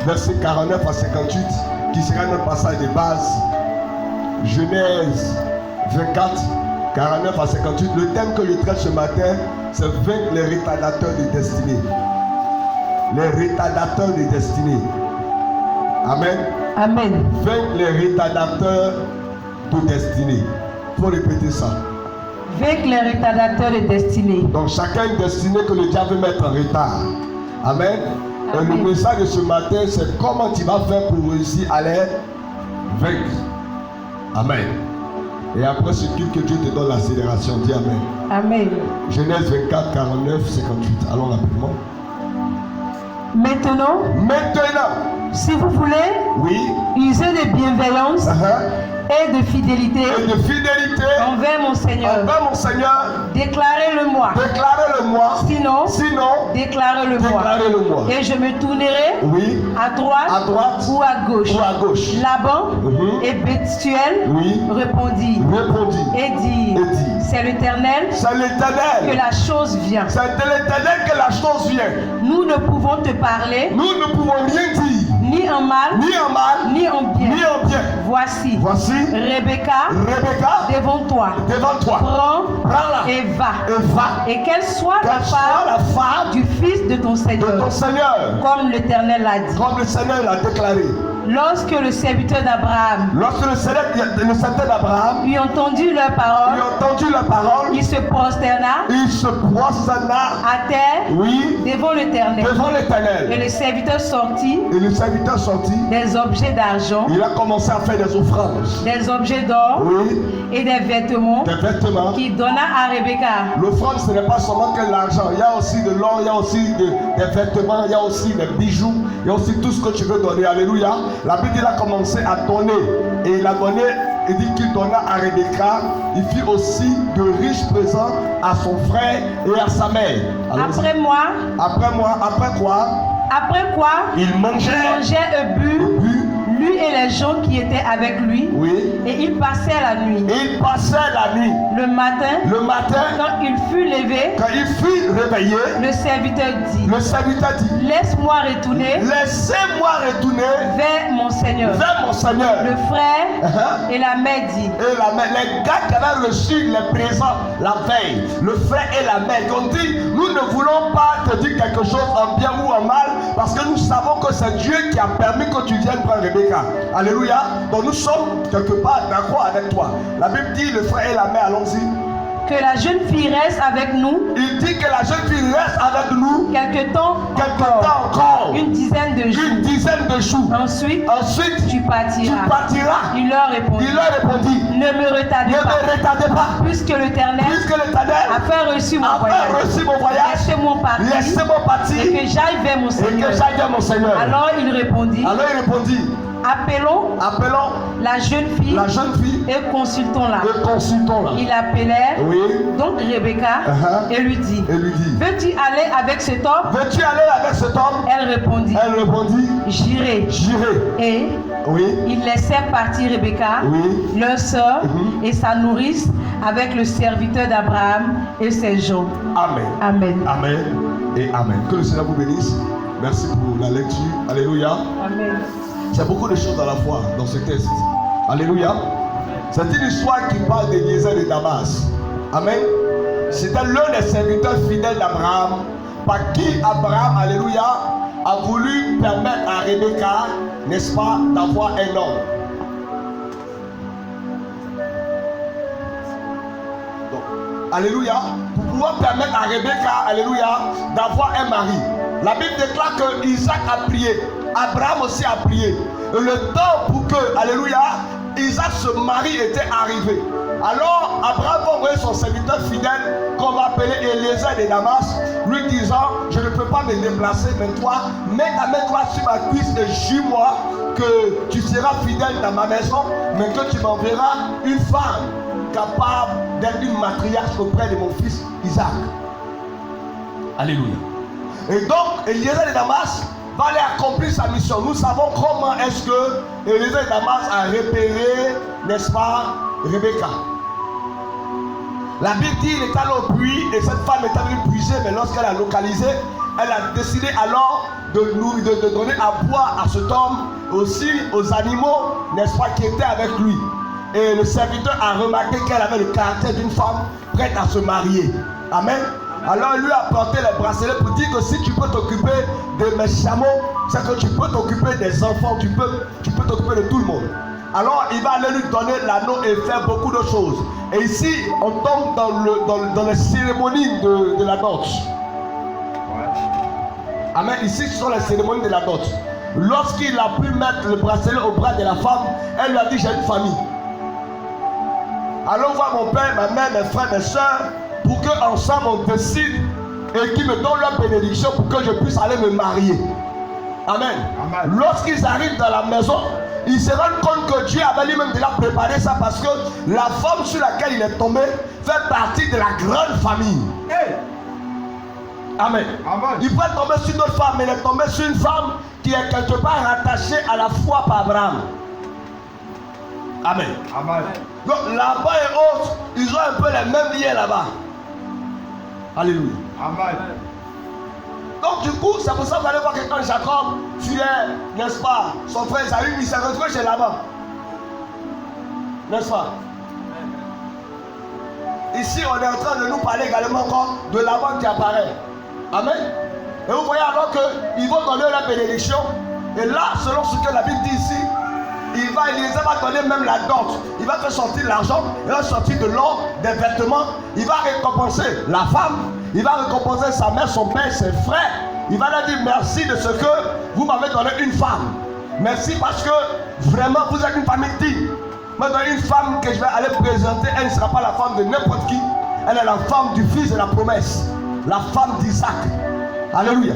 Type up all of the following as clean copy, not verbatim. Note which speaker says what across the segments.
Speaker 1: versets 49 à 58, qui sera notre passage de base. Genèse 24, 49 à 58. Le thème que je traite ce matin, c'est vaincre les retardateurs de destinée. Les retardateurs de destinée. Amen.
Speaker 2: Amen.
Speaker 1: Vaincre les retardateurs de destinée. Il faut répéter ça.
Speaker 2: Vaincre les retardateurs de destinée.
Speaker 1: Donc chacun a une destinée que le diable veut mettre en retard. Amen. Et
Speaker 2: Amen.
Speaker 1: le message de ce matin, c'est comment tu vas faire pour réussir à les vaincre. Amen. Et après, c'est que Dieu te donne l'accélération. Dis Amen.
Speaker 2: Amen.
Speaker 1: Genèse 24, 49, 58. Allons rapidement.
Speaker 2: Maintenant,
Speaker 1: Si vous voulez,
Speaker 2: oui, user de bienveillance et de fidélité, envers mon Seigneur, déclarez-le-moi. Sinon, déclarez-le-moi. Et je me tournerai à droite ou à gauche. Laban et Bethuel répondit et dit, c'est l'Éternel que la chose vient. Nous ne pouvons te parler
Speaker 1: rien dire,
Speaker 2: ni en mal, ni en bien. Voici Rebecca devant toi. Prends et va. Et qu'elle soit la femme du fils de ton Seigneur. Comme l'Éternel l'a dit.
Speaker 1: Comme le Seigneur l'a déclaré.
Speaker 2: Lorsque le serviteur d'Abraham eut entendu leur parole, il se prosterna à terre devant l'Éternel. Et le serviteur sortit des objets d'argent,
Speaker 1: il a commencé à faire des offrandes,
Speaker 2: des objets d'or et des vêtements qu'il donna à Rebecca.
Speaker 1: L'offrande, ce n'est pas seulement que l'argent. Il y a aussi de l'or, il y a aussi des vêtements, il y a aussi des bijoux, il y a aussi tout ce que tu veux donner. Alléluia. La Bible, il a commencé à donner. Et il a donné, il dit qu'il donna à Rebecca. Il fit aussi de riches présents à son frère et à sa mère.
Speaker 2: Après quoi,
Speaker 1: il mangeait
Speaker 2: et bu, lui et les gens qui étaient avec lui, et il passait la nuit. Le matin, quand il fut réveillé, le serviteur dit, laisse-moi retourner vers mon Seigneur. Le frère et la mère dit,
Speaker 1: les gars qui avaient reçu les présents la veille, le frère et la mère, ont dit, nous ne voulons pas te dire quelque chose en bien ou en mal, parce que nous savons que c'est Dieu qui a permis que tu viennes prendre Rebecca. Alléluia. Donc nous sommes quelque part d'accord avec toi. La Bible dit, le frère et la mère, allons-y.
Speaker 2: Que la jeune fille reste avec nous.
Speaker 1: Il dit que la jeune fille reste avec nous.
Speaker 2: Quelque temps encore. Une dizaine de jours. Ensuite, tu partiras. Il leur répondit. Ne me retardez pas. Puisque l'Éternel a fait reçu mon voyage. Laissez-moi partir. Et que j'aille vers mon Seigneur. Alors il répondit. Appelons la jeune fille et consultons-la. Ils appelèrent donc Rebecca et lui dit, veux-tu aller avec cet homme? Elle répondit, j'irai. Et ils laissèrent partir Rebecca, leur sœur et sa nourrice avec le serviteur d'Abraham et ses gens. Amen.
Speaker 1: Et amen. Que le Seigneur vous bénisse. Merci pour la lecture. Alléluia.
Speaker 2: Amen.
Speaker 1: Il y a beaucoup de choses à la fois dans ce texte. Alléluia. C'est une histoire qui parle d'Eliezer de Damas. Amen. C'était l'un des serviteurs fidèles d'Abraham, par qui Abraham, alléluia, a voulu permettre à Rebecca, n'est-ce pas, d'avoir un homme. Donc, alléluia, pour pouvoir permettre à Rebecca, alléluia, d'avoir un mari. La Bible déclare que Isaac a prié. Abraham aussi a prié. Et le temps pour que, alléluia, Isaac se marie était arrivé. Alors Abraham va envoyer son serviteur fidèle qu'on va appeler Eliezer de Damas, lui disant, je ne peux pas me déplacer, mais toi, mets-toi sur ma cuisse et jure-moi que tu seras fidèle dans ma maison, mais que tu m'enverras une femme capable d'être une matriarche auprès de mon fils Isaac. Alléluia. Et donc Eliezer de Damas va aller accomplir sa mission. Nous savons comment est-ce que Eliezer de Damas a repéré, n'est-ce pas, Rebecca. La Bible dit qu'il est allé au puits et cette femme est allée puiser, mais lorsqu'elle a localisé, elle a décidé alors de donner à boire à cet homme, aussi aux animaux, n'est-ce pas, qui étaient avec lui. Et le serviteur a remarqué qu'elle avait le caractère d'une femme prête à se marier. Amen. Alors il lui a porté le bracelet pour dire que si tu peux t'occuper de mes chameaux, c'est que tu peux t'occuper des enfants, tu peux t'occuper de tout le monde. Alors il va aller lui donner l'anneau et faire beaucoup de choses. Et ici, on tombe dans les cérémonies de la dot. Amen. Ici, ce sont les cérémonies de la dot. Lorsqu'il a pu mettre le bracelet au bras de la femme, elle lui a dit, j'ai une famille. Allons voir mon père, ma mère, mes frères, mes soeurs, pour qu'ensemble on décide et qu'ils me donnent leur bénédiction pour que je puisse aller me marier. Amen. Amen. Lorsqu'ils arrivent dans la maison, ils se rendent compte que Dieu avait lui-même déjà préparé ça parce que la femme sur laquelle il est tombé fait partie de la grande famille. Hey. Amen. Amen. Il peut tomber sur une autre femme, mais il est tombé sur une femme qui est quelque part rattachée à la foi par Abraham. Amen. Amen. Donc là-bas et autres, ils ont un peu les mêmes liens là-bas. Alléluia. Amen. Donc du coup, c'est pour ça que vous allez voir que quand Jacob fuyait, n'est-ce pas, son frère Esaü, il s'est retrouvé chez Laban. N'est-ce pas? Ici, on est en train de nous parler également encore de Laban qui apparaît. Amen. Et vous voyez alors qu'ils vont donner la bénédiction. Et là, selon ce que la Bible dit ici, Eliezer va donner même la dot. Il va faire sortir l'argent, il va sortir de l'or, des vêtements. Il va récompenser la femme, il va récompenser sa mère, son père, ses frères. Il va leur dire merci de ce que vous m'avez donné une femme. Merci parce que vraiment vous êtes une famille digne. Maintenant une femme que je vais aller présenter, elle ne sera pas la femme de n'importe qui. Elle est la femme du fils de la promesse. La femme d'Isaac. Alléluia.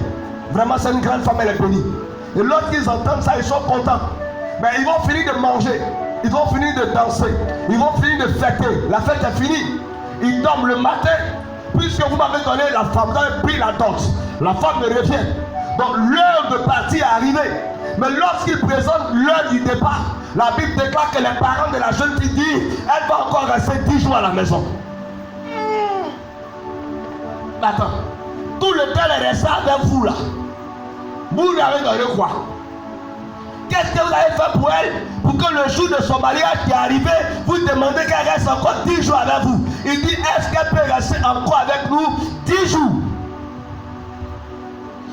Speaker 1: Vraiment c'est une grande femme, elle est bénie. Et lorsqu'ils entendent ça, ils sont contents. Mais ils vont finir de manger, ils vont finir de danser, ils vont finir de fêter. La fête est finie. Ils dorment le matin, puisque vous m'avez donné la femme, vous avez pris la dot. La femme me revient. Donc l'heure de partir est arrivée. Mais lorsqu'ils présentent l'heure du départ, la Bible déclare que les parents de la jeune fille disent, elle va encore rester 10 jours à la maison. Attends, tout le temps elle est restée avec vous là. Vous lui avez donné quoi? Qu'est-ce que vous avez fait pour elle? Pour que le jour de son mariage qui est arrivé, vous demandez qu'elle reste encore 10 jours avec vous. Il dit, est-ce qu'elle peut rester encore avec nous 10 jours?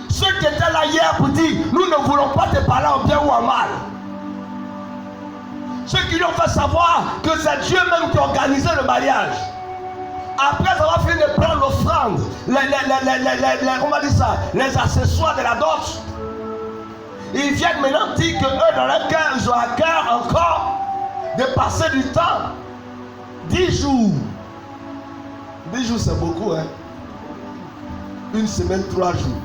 Speaker 1: Ceux qui étaient là hier pour dire, nous ne voulons pas te parler en bien ou en mal. Ceux qui lui ont fait savoir que c'est Dieu même qui a organisé le mariage. Après avoir fini de prendre l'offrande, les accessoires de la dot, ils viennent maintenant dire qu'eux dans leur cœur, ils ont à cœur encore de passer du temps. 10 jours. 10 jours c'est beaucoup, hein. Une semaine, 3 jours.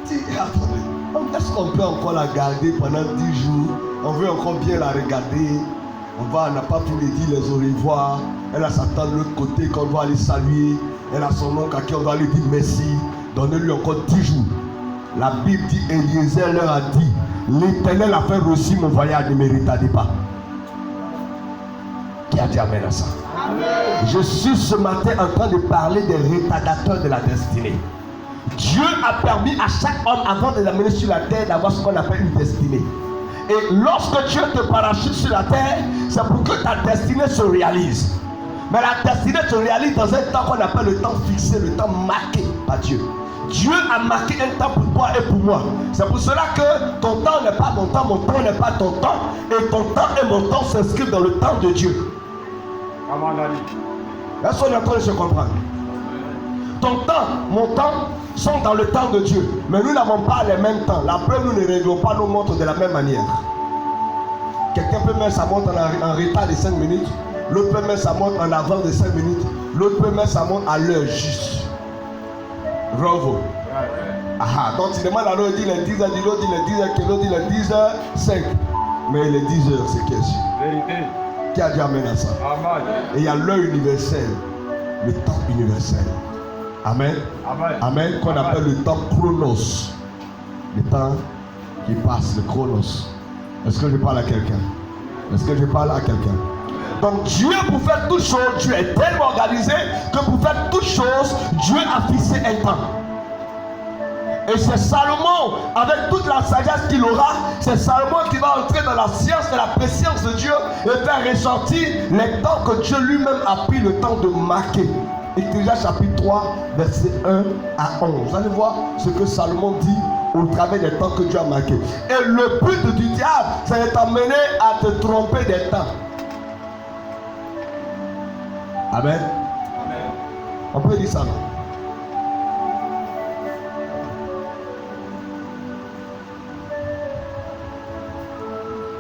Speaker 1: Attendez, est-ce qu'on peut encore la garder pendant 10 jours? On veut encore bien la regarder. On n'a pas pu lui dire les au revoir. Elle a sa tante de l'autre côté qu'on doit aller saluer. Elle a son oncle à qui on doit lui dire merci. Donnez-lui encore 10 jours. La Bible dit, Eliezer leur a dit, l'Éternel a fait reçu mon voyage, ne me retardez pas. Qui a dit amen à ça? Amen. Je suis ce matin en train de parler des retardateurs de la destinée. Dieu a permis à chaque homme avant de l'amener sur la terre d'avoir ce qu'on appelle une destinée. Et lorsque Dieu te parachute sur la terre, c'est pour que ta destinée se réalise. Mais la destinée se réalise dans un temps qu'on appelle le temps fixé, le temps marqué par Dieu. Dieu a marqué un temps pour toi et pour moi. C'est pour cela que ton temps n'est pas mon temps n'est pas ton temps. Et ton temps et mon temps s'inscrivent dans le temps de Dieu. Est-ce qu'on est en train de se comprendre? Ton temps, mon temps sont dans le temps de Dieu. Mais nous n'avons pas les mêmes temps. La preuve, nous ne réglons pas nos montres de la même manière. Quelqu'un peut mettre sa montre en retard de 5 minutes. L'autre peut mettre sa montre en avant de 5 minutes. L'autre peut mettre sa montre à l'heure juste. Bravo. Ah, donc tu demandes à l'autre, il dit les 10h, l'autre dit les 10h, l'autre dit les 10h05. Mais les 10h, c'est qu'est-ce? Vérité. Qui a dit amen à ça? Amen. Et il y a l'heure universelle, le temps universel. Amen. Amen. Amen. Qu'on appelle le temps chronos. Le temps qui passe, le chronos. Est-ce que je parle à quelqu'un? Est-ce que je parle à quelqu'un? Donc Dieu pour faire toutes choses, Dieu est tellement organisé que pour faire toutes choses, Dieu a fixé un temps. Et c'est Salomon, avec toute la sagesse qu'il aura, c'est Salomon qui va entrer dans la science et la préscience de Dieu et faire ressortir les temps que Dieu lui-même a pris le temps de marquer. Ecclésiaste chapitre 3, verset 1 à 11. Vous allez voir ce que Salomon dit au travers des temps que Dieu a marqués. Et le but du diable, c'est de t'amener à te tromper des temps. Amen. Amen. On peut dire ça, non?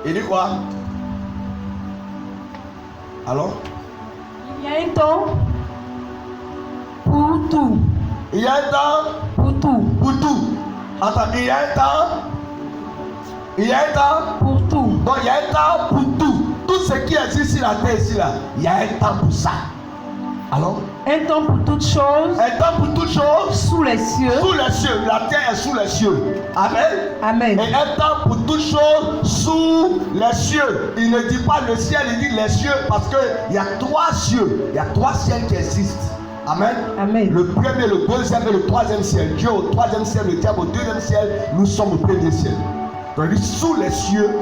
Speaker 1: Il dit quoi? Alors?
Speaker 2: Il y a un temps pour tout.
Speaker 1: Il y a un temps
Speaker 2: pour tout.
Speaker 1: Pour tout. Attends, il y a un temps. Il y a un temps
Speaker 2: pour tout.
Speaker 1: Donc il y a un temps pour tout. Tout ce qui existe sur la terre ici là, il y a un temps pour ça. Alors?
Speaker 2: Un temps pour toutes choses.
Speaker 1: Un temps pour toutes choses.
Speaker 2: Sous les cieux.
Speaker 1: Sous les cieux. La terre est sous les cieux. Amen.
Speaker 2: Amen.
Speaker 1: Et un temps pour toutes choses sous les cieux. Il ne dit pas le ciel, il dit les cieux parce qu'il y a 3 cieux. Il y a 3 ciels qui existent. Amen.
Speaker 2: Amen.
Speaker 1: Le premier, le deuxième et le troisième ciel. Dieu au troisième ciel, le diable au deuxième ciel. Nous sommes au premier ciel. Donc sous les cieux,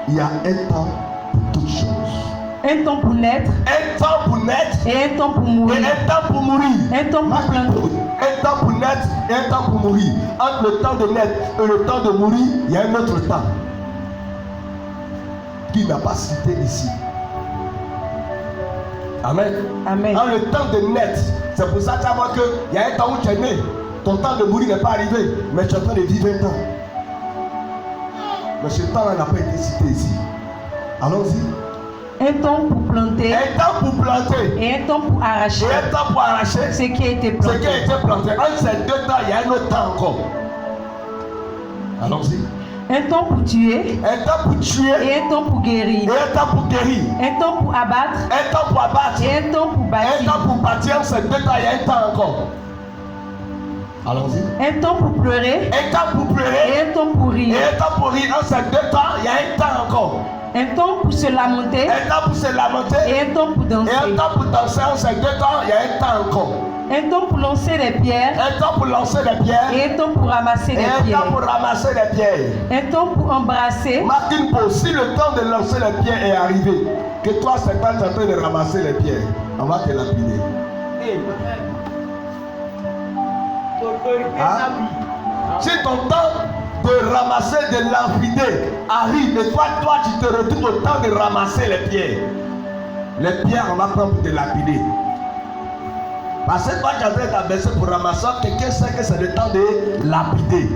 Speaker 1: il y a un temps pour toutes choses.
Speaker 2: Un temps pour naître.
Speaker 1: Un temps pour naître.
Speaker 2: Et un temps pour mourir.
Speaker 1: Et un temps pour mourir.
Speaker 2: Un temps pour planter.
Speaker 1: Un temps pour naître et un temps pour mourir. Entre le temps de naître et le temps de mourir, il y a un autre temps qui n'a pas cité ici. Amen.
Speaker 2: Amen.
Speaker 1: Dans le temps de naître, c'est pour ça que tu vas voir qu'il y a un temps où tu es né. Ton temps de mourir n'est pas arrivé, mais tu es en train de vivre un temps. Mais ce temps-là n'a pas été cité ici. Allons-y.
Speaker 2: Un temps pour planter.
Speaker 1: Un temps pour planter.
Speaker 2: Et un temps pour arracher.
Speaker 1: Et un temps pour arracher.
Speaker 2: Ce qui a été planté.
Speaker 1: Ce qui a été planté. Entre ces 2 temps, il y a un autre temps encore. Allons-y.
Speaker 2: Un temps pour tuer.
Speaker 1: Un temps pour tuer.
Speaker 2: Et un temps pour guérir.
Speaker 1: Et un temps pour guérir.
Speaker 2: Un temps pour abattre.
Speaker 1: Un temps pour abattre.
Speaker 2: Et un temps pour bâtir.
Speaker 1: Un temps pour bâtir. Entre ces 2 temps, il y a un temps encore. Allons-y.
Speaker 2: Un temps pour pleurer.
Speaker 1: Un temps pour pleurer.
Speaker 2: Et un temps pour rire.
Speaker 1: Et un temps pour rire. Entre ces 2 temps, il y a un temps encore.
Speaker 2: Un temps pour se lamenter.
Speaker 1: Un temps pour se lamenter.
Speaker 2: Et un temps pour danser.
Speaker 1: Et un temps pour danser. Entre ces 2 temps, il y a un temps encore.
Speaker 2: Un temps pour lancer des pierres.
Speaker 1: Un temps pour lancer des pierres.
Speaker 2: Et un temps pour ramasser des pierres.
Speaker 1: Et un temps pour ramasser des pierres.
Speaker 2: Un temps pour embrasser.
Speaker 1: Marque une pause. Si le temps de lancer les pierres est arrivé, que toi, c'est pas en train de ramasser les pierres, on va te lapider. Hein? Si ton temps de ramasser, de lapider arrive, et toi, tu te retrouves au temps de ramasser les pierres, on va prendre pour te lapider. Parce que toi, tu as besoin d'abaisser pour ramasser, quelqu'un sait que c'est le temps de lapider.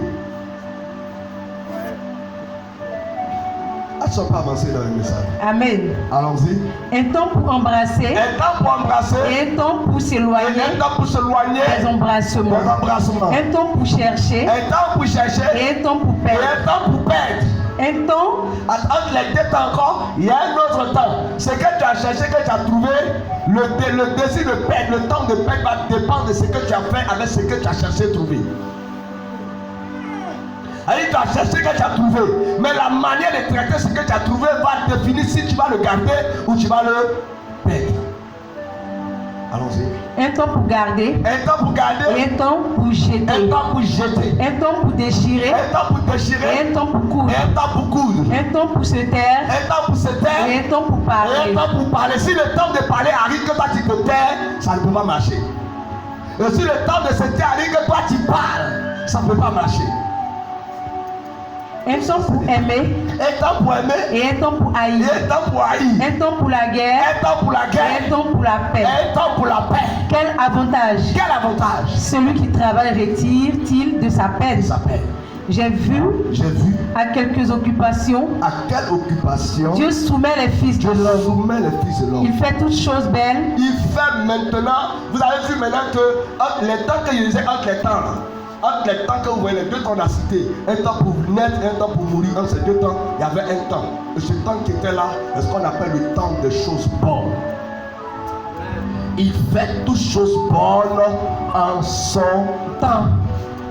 Speaker 1: Elles ne sont pas avancées dans le message.
Speaker 2: Amen.
Speaker 1: Allons-y.
Speaker 2: Un temps pour embrasser.
Speaker 1: Un temps pour embrasser.
Speaker 2: Et un temps pour s'éloigner.
Speaker 1: Et un temps pour s'éloigner.
Speaker 2: Des embrassements.
Speaker 1: Des embrassements.
Speaker 2: Un temps pour chercher.
Speaker 1: Un temps pour chercher.
Speaker 2: Et un temps pour perdre.
Speaker 1: Et un temps pour perdre.
Speaker 2: Un temps.
Speaker 1: Entre les 2 temps encore, il y a un autre temps. Ce que tu as cherché, que tu as trouvé, le désir de perdre, le temps de perdre va dépendre de ce que tu as fait avec ce que tu as cherché à trouver. Allez, tu as cherché que tu as trouvé, mais la manière de traiter ce que tu as trouvé va définir si tu vas le garder ou tu vas le perdre. Allons-y.
Speaker 2: Un temps pour garder.
Speaker 1: Un temps pour garder.
Speaker 2: Et un temps pour jeter.
Speaker 1: Un temps pour jeter.
Speaker 2: Un temps pour déchirer.
Speaker 1: Un temps pour déchirer.
Speaker 2: Et un temps pour coudre.
Speaker 1: Et un temps pour coudre.
Speaker 2: Un temps pour se taire.
Speaker 1: Un temps pour se taire.
Speaker 2: Et un temps pour parler.
Speaker 1: Et un temps pour parler. Si le temps de parler arrive que toi tu te tais, ça ne peut pas marcher. Et si le temps de se taire arrive que toi tu parles, ça ne peut pas marcher.
Speaker 2: Un temps pour aimer.
Speaker 1: Un temps pour aimer.
Speaker 2: Et un temps pour haïr.
Speaker 1: Et un temps pour haïr.
Speaker 2: Un temps pour la guerre.
Speaker 1: Un temps pour la guerre.
Speaker 2: Et un temps pour la paix.
Speaker 1: Et un temps pour la paix.
Speaker 2: Quel avantage.
Speaker 1: Quel avantage.
Speaker 2: Celui qui travaille retire-t-il de sa peine.
Speaker 1: De sa peine.
Speaker 2: J'ai vu à quelques occupations.
Speaker 1: À quelle occupation
Speaker 2: Dieu soumet les fils de l'homme. Il fait toutes choses belles.
Speaker 1: Il fait maintenant. Vous avez vu maintenant que les temps que je disais entre les temps que vous voyez, les 2 temps on a cité, un temps pour naître, un temps pour mourir. Entre ces 2 temps, il y avait un temps. Et ce temps qui était là, c'est ce qu'on appelle le temps des choses bonnes. Il fait toutes choses bonnes en son temps.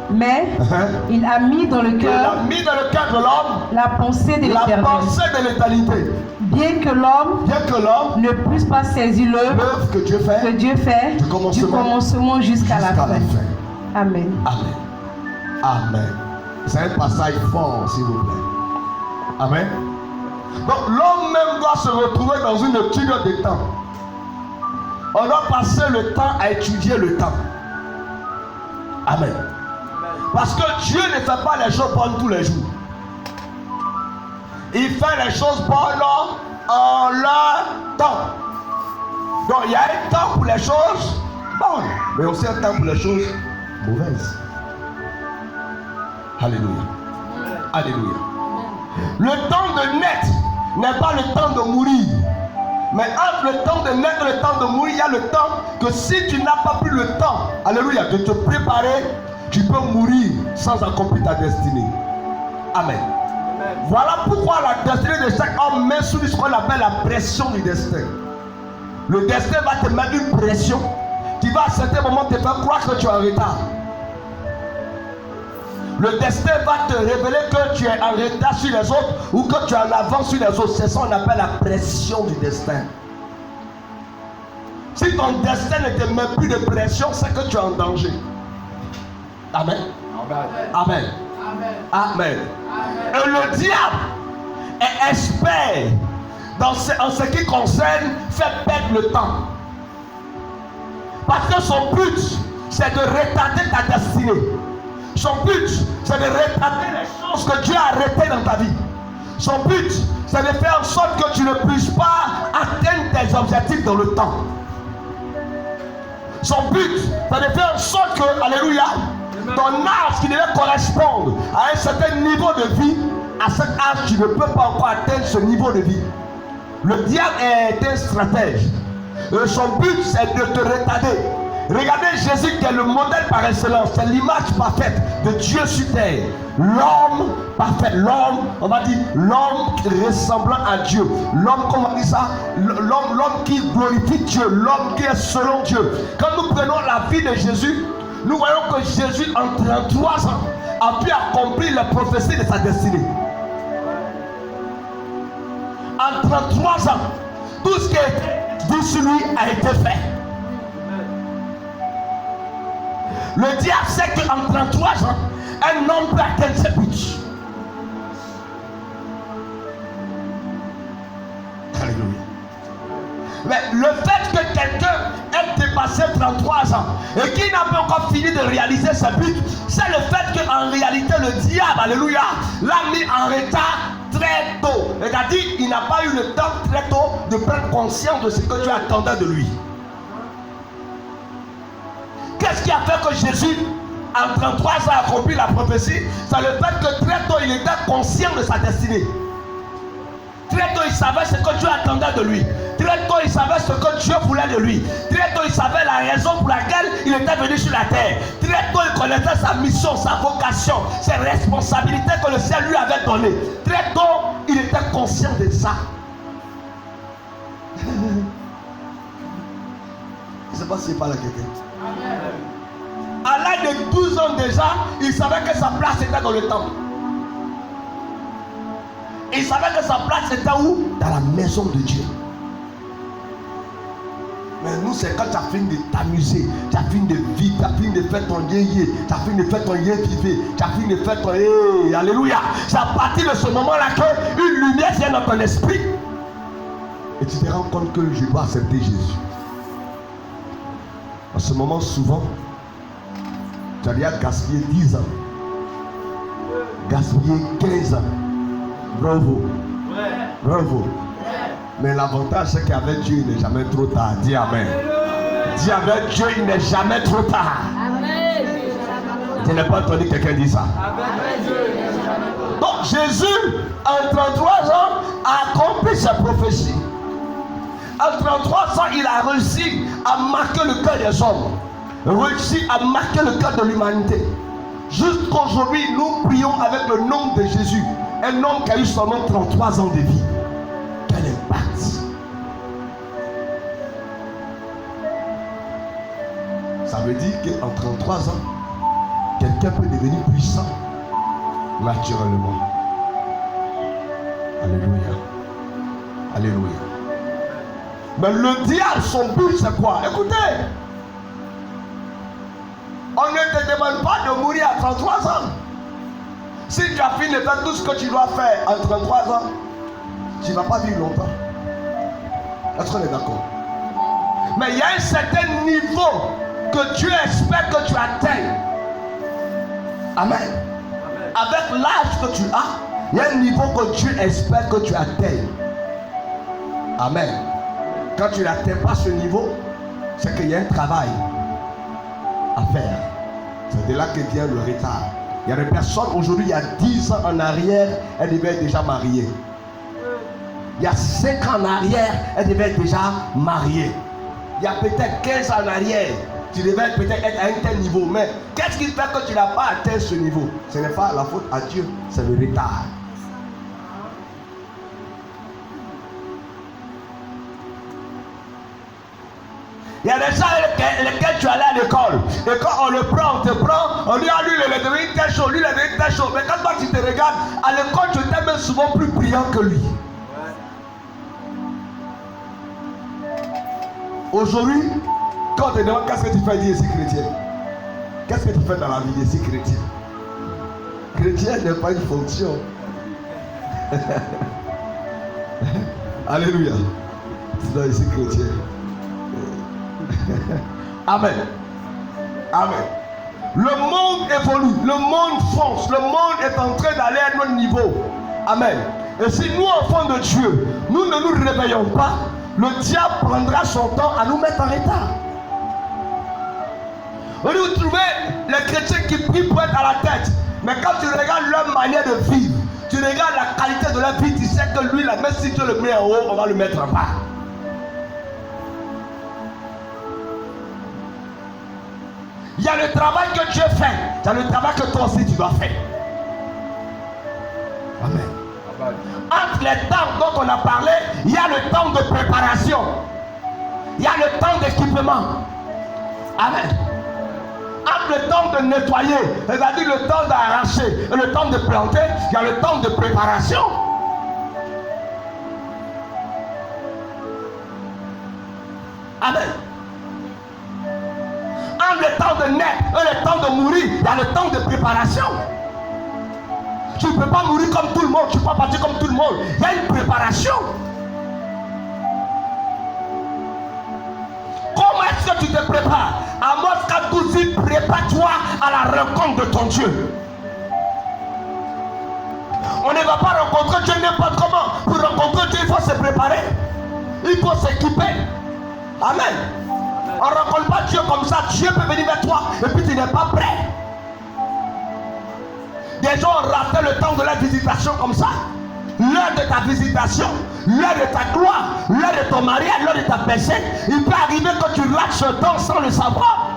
Speaker 2: Mais il a mis dans le cœur
Speaker 1: de l'homme
Speaker 2: la pensée de l'éternité.
Speaker 1: La pensée de l'éternité.
Speaker 2: Bien que l'homme ne puisse pas saisir l'œuvre
Speaker 1: que Dieu fait
Speaker 2: du commencement jusqu'à la fin. Amen.
Speaker 1: Amen. Amen. C'est un passage fort, s'il vous plaît. Amen. Donc l'homme même doit se retrouver dans une étude de temps. On doit passer le temps à étudier le temps. Amen. Parce que Dieu ne fait pas les choses bonnes tous les jours. Il fait les choses bonnes en leur temps. Donc il y a un temps pour les choses bonnes, mais aussi un temps pour les choses mauvaises. Alléluia. Alléluia. Le temps de naître n'est pas le temps de mourir. Mais entre le temps de naître et le temps de mourir, il y a le temps que si tu n'as pas pris le temps, alléluia, de te préparer, tu peux mourir sans accomplir ta destinée. Amen. Voilà pourquoi la destinée de chaque homme met sous ce qu'on appelle la pression du destin. Le destin va te mettre une pression qui va à certains moments te faire croire que tu es en retard. Le destin va te révéler que tu es en retard sur les autres ou que tu es en avance sur les autres. C'est ça qu'on appelle la pression du destin. Si ton destin ne te met plus de pression, c'est que tu es en danger. Amen. Amen. Amen. Et le diable est expert en ce qui concerne faire perdre le temps. Parce que son but, c'est de retarder ta destinée. Son but, c'est de retarder les choses que Dieu a arrêtées dans ta vie. Son but, c'est de faire en sorte que tu ne puisses pas atteindre tes objectifs dans le temps. Son but, c'est de faire en sorte que, alléluia, ton âge qui devait correspondre à un certain niveau de vie, à cet âge, tu ne peux pas encore atteindre ce niveau de vie. Le diable est un stratège. Et son but, c'est de te retarder. Regardez Jésus qui est le modèle par excellence. C'est l'image parfaite de Dieu sur terre. L'homme parfait. L'homme, on va dire, l'homme ressemblant à Dieu. L'homme, comment on dit ça? L'homme qui glorifie Dieu. L'homme qui est selon Dieu. Quand nous prenons la vie de Jésus, nous voyons que Jésus, en 33 ans, a pu accomplir les prophéties de sa destinée. En 33 ans, tout ce qui est dit sur lui a été fait. Le diable sait qu'en 33 ans, un homme peut atteindre ses buts. Alléluia. Mais le fait que quelqu'un ait dépassé 33 ans et qu'il n'a pas encore fini de réaliser ses buts, c'est le fait qu'en réalité le diable, alléluia, l'a mis en retard très tôt. C'est-à-dire qu'il n'a pas eu le temps très tôt de prendre conscience de ce que Dieu attendait de lui. Qu'est-ce qui a fait que Jésus, en 33 ans, a accompli la prophétie? C'est le fait que très tôt, il était conscient de sa destinée. Très tôt, il savait ce que Dieu attendait de lui. Très tôt, il savait ce que Dieu voulait de lui. Très tôt, il savait la raison pour laquelle il était venu sur la terre. Très tôt, il connaissait sa mission, sa vocation, ses responsabilités que le ciel lui avait données. Très tôt, il était conscient de ça. Je ne sais pas s'il parle à quelqu'un. À l'âge de 12 ans déjà, il savait que sa place était dans le temple. Il savait que sa place était où? Dans la maison de Dieu. Mais nous, c'est quand tu as fini de t'amuser, tu as fini de vivre, tu as fini de faire ton yé-yé, tu as fini de faire ton yé-vivé, tu as fini de faire ton yé, alléluia. C'est à partir de ce moment-là qu'une lumière vient dans ton esprit. Et tu te rends compte que je dois accepter Jésus. À ce moment, souvent, tu as déjà gaspillé 10 ans, gaspillé 15 ans. Bravo. Bravo. Mais l'avantage, c'est qu'avec Dieu, il n'est jamais trop tard. Dis Amen. Dis avec Dieu, il n'est jamais trop tard. Tu n'as pas entendu quelqu'un dire ça. Donc Jésus, en 33 ans, a accompli sa prophétie. En 33 ans, il a réussi à marquer le cœur des hommes. Réussi à marquer le cœur de l'humanité. Jusqu'aujourd'hui, nous prions avec le nom de Jésus. Un homme qui a eu seulement 33 ans de vie. Quel impact! Ça veut dire qu'en 33 ans, quelqu'un peut devenir puissant naturellement. Alléluia. Alléluia. Mais le diable, son but, c'est quoi? Écoutez. On ne te demande pas de mourir à 33 ans. Si tu as fini de faire tout ce que tu dois faire à 33 ans, tu ne vas pas vivre longtemps. Est-ce qu'on est d'accord? Mais il y a un certain niveau que Dieu espère que tu atteignes. Amen. Avec l'âge que tu as, il y a un niveau que Dieu espère que tu atteignes. Amen. Quand tu n'atteins pas ce niveau, c'est qu'il y a un travail à faire. C'est de là que vient le retard. Il y a des personnes aujourd'hui, il y a 10 ans en arrière, elles devaient être déjà mariées. Il y a 5 ans en arrière, elles devaient être déjà mariées. Il y a peut-être 15 ans en arrière, tu devais peut-être être à un tel niveau. Mais qu'est-ce qui fait que tu n'as pas atteint ce niveau? Ce n'est pas la faute à Dieu, c'est le retard. Il y a des gens lesquels tu allais à l'école. Et quand on le prend, on te prend, on dit à lui, il est devenu tel chose, lui il est devenu tel chose. Mais quand toi tu te regardes, à l'école tu étais même souvent plus brillant que lui. Aujourd'hui, quand on te demande qu'est-ce que tu fais, dis ici chrétien. Qu'est-ce que tu fais dans la vie ici chrétien? Chrétien n'est pas une fonction. Alléluia. Tu dois ici chrétien. Amen. Amen. Le monde évolue, le monde fonce, le monde est en train d'aller à notre niveau. Amen. Et si nous, enfants de Dieu, nous ne nous réveillons pas, le diable prendra son temps à nous mettre en retard. Vous trouvez les chrétiens qui prient pour être à la tête, mais quand tu regardes leur manière de vivre, tu regardes la qualité de leur vie, tu sais que lui, même si Dieu le met en haut, on va le mettre en bas. Il y a le travail que Dieu fait, il y a le travail que toi aussi tu dois faire. Amen. Entre les temps dont on a parlé, il y a le temps de préparation. Il y a le temps d'équipement. Amen. Entre le temps de nettoyer, c'est-à-dire le temps d'arracher et le temps de planter, il y a le temps de préparation. Amen. Entre le temps de naître et le temps de mourir, il y a le temps de préparation. Tu ne peux pas mourir comme tout le monde, tu ne peux pas partir comme tout le monde. Il y a une préparation. Comment est-ce que tu te prépares? Amos 4:12 dit, prépare-toi à la rencontre de ton Dieu. On ne va pas rencontrer Dieu n'importe comment. Pour rencontrer Dieu, il faut se préparer. Il faut s'équiper. Amen. On ne rencontre pas Dieu comme ça. Dieu peut venir vers toi et puis tu n'es pas prêt. Des gens ont raté le temps de la visitation comme ça. L'heure de ta visitation, l'heure de ta gloire, l'heure de ton mariage, l'heure de ta personne. Il peut arriver que tu rates ce temps sans le savoir.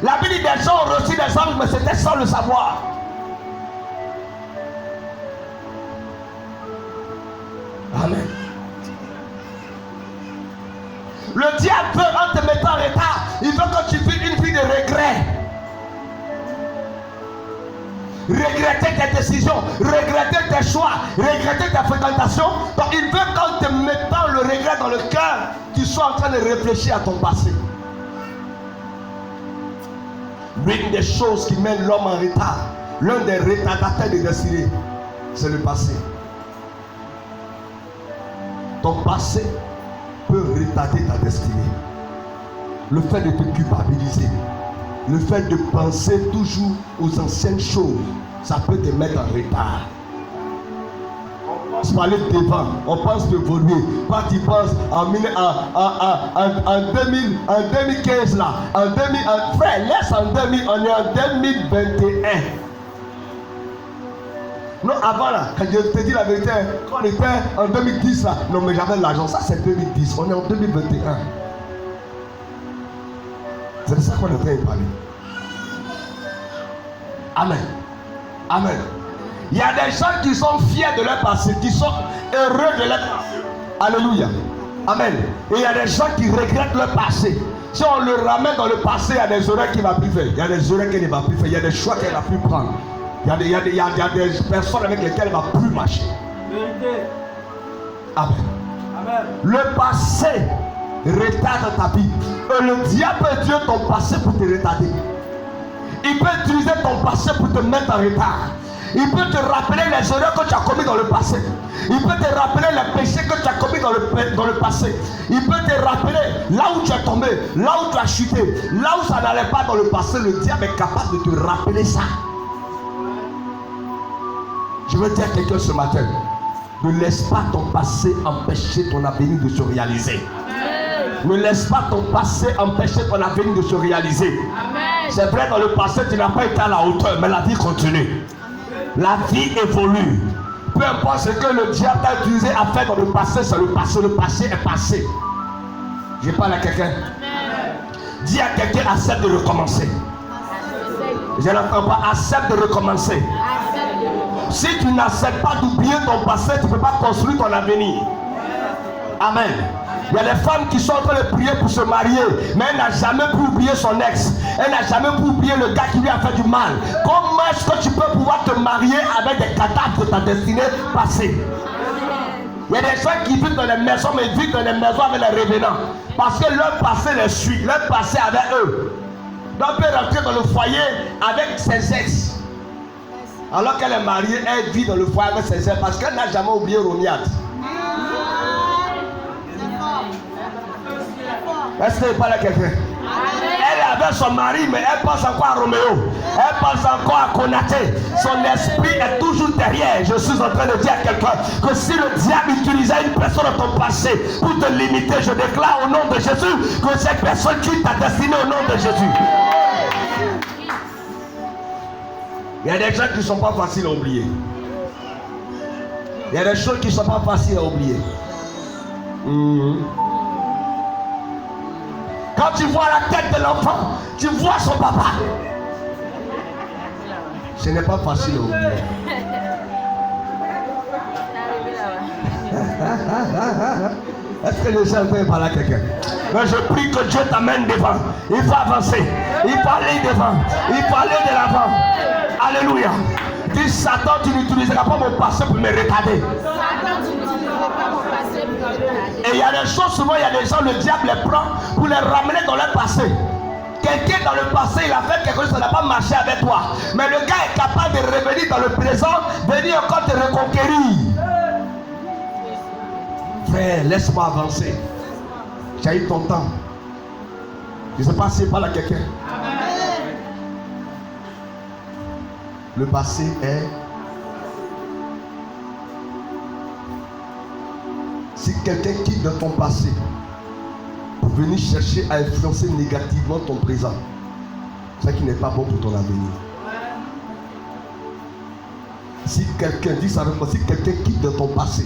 Speaker 1: La Bible dit des gens ont reçu des anges, mais c'était sans le savoir. Amen. Le diable veut, en te mettant en retard, il veut que tu vives une vie de regret. Regretter tes décisions, regretter tes choix, regretter tes fréquentations. Donc il veut qu'en te mettant le regret dans le cœur, tu sois en train de réfléchir à ton passé. L'une des choses qui mène l'homme en retard, l'un des retardateurs de destinée, c'est le passé. Ton passé peut retarder ta destinée. Le fait de te culpabiliser, le fait de penser toujours aux anciennes choses, ça peut te mettre en retard. On pense parler devant, on pense d'évoluer. Quand tu penses en 2015 là, frère, laisse en 2000, on est en 2021. Non, avant là, quand je te dis la vérité, quand on était en 2010 là, non mais j'avais l'argent, ça c'est 2010, on est en 2021. C'est de ça qu'on est en train de parler. Amen. Amen. Il y a des gens qui sont fiers de leur passé, qui sont heureux de leur passé. Alléluia. Amen. Et il y a des gens qui regrettent leur passé. Si on le ramène dans le passé, il y a des erreurs qu'il ne va plus faire. Il y a des erreurs qu'il ne va plus faire. Il y a des choix qu'il ne va plus prendre. Il y a des personnes avec lesquelles il ne va plus marcher. Amen. Amen. Le passé retarde ta vie. Et le diable peut Dieu ton passé pour te retarder. Il peut utiliser ton passé pour te mettre en retard. Il peut te rappeler les erreurs que tu as commises dans le passé. Il peut te rappeler les péchés que tu as commis dans le passé. Il peut te rappeler là où tu es tombé, là où tu as chuté, là où ça n'allait pas dans le passé. Le diable est capable de te rappeler ça. Je veux dire à quelqu'un ce matin, ne laisse pas ton passé empêcher ton avenir de se réaliser. Ne laisse pas ton passé empêcher ton avenir de se réaliser. C'est vrai, dans le passé, tu n'as pas été à la hauteur, mais la vie continue. La vie évolue. Peu importe ce que le diable a utilisé à faire dans le passé, c'est le passé. Le passé est passé. Je parle à quelqu'un. Dis à quelqu'un, accepte de recommencer. Je n'entends pas, accepte de recommencer. Si tu n'acceptes pas d'oublier ton passé, tu ne peux pas construire ton avenir. Amen. Il y a des femmes qui sont en train de prier pour se marier, mais elle n'a jamais pu oublier son ex. Elle n'a jamais pu oublier le gars qui lui a fait du mal. Comment est-ce que tu peux pouvoir te marier avec des cadavres de ta destinée passée? Il y a des gens qui vivent dans les maisons, mais vivent dans les maisons avec les revenants. Parce que leur passé les suit, leur passé avec eux. Donc elle peut rentrer dans le foyer avec ses ex. Alors qu'elle est mariée, elle vit dans le foyer avec ses ex parce qu'elle n'a jamais oublié Roniat. Est-ce qu'elle parle à quelqu'un? Elle est avec son mari, mais elle pense encore à Roméo. Elle pense encore à Konaté. Son esprit est toujours derrière. Je suis en train de dire à quelqu'un que si le diable utilisait une personne de ton passé pour te limiter, je déclare au nom de Jésus que cette personne quitte ta destinée au nom de Jésus. Il y a des gens qui ne sont pas faciles à oublier. Il y a des choses qui ne sont pas faciles à oublier. Quand tu vois la tête de l'enfant, tu vois son papa. Ce n'est pas facile à oublier. Est-ce que les gens peuvent parler à quelqu'un? Mais je prie que Dieu t'amène devant. Il faut avancer. Il faut aller devant. Il faut aller de l'avant. Alléluia. Dis Satan, tu n'utiliseras pas mon passé pour me retarder. Et il y a des choses, souvent il y a des gens, le diable les prend pour les ramener dans leur passé. Quelqu'un dans le passé, il a fait quelque chose, ça n'a pas marché avec toi. Mais le gars est capable de revenir dans le présent, venir encore te reconquérir. Frère, laisse-moi avancer. J'ai eu ton temps. Je ne sais pas si c'est pas là quelqu'un. Le passé est... Si quelqu'un quitte dans ton passé pour venir chercher à influencer négativement ton présent, c'est qui n'est pas bon pour ton avenir. Si quelqu'un, dis ça avec moi, si quelqu'un quitte dans ton passé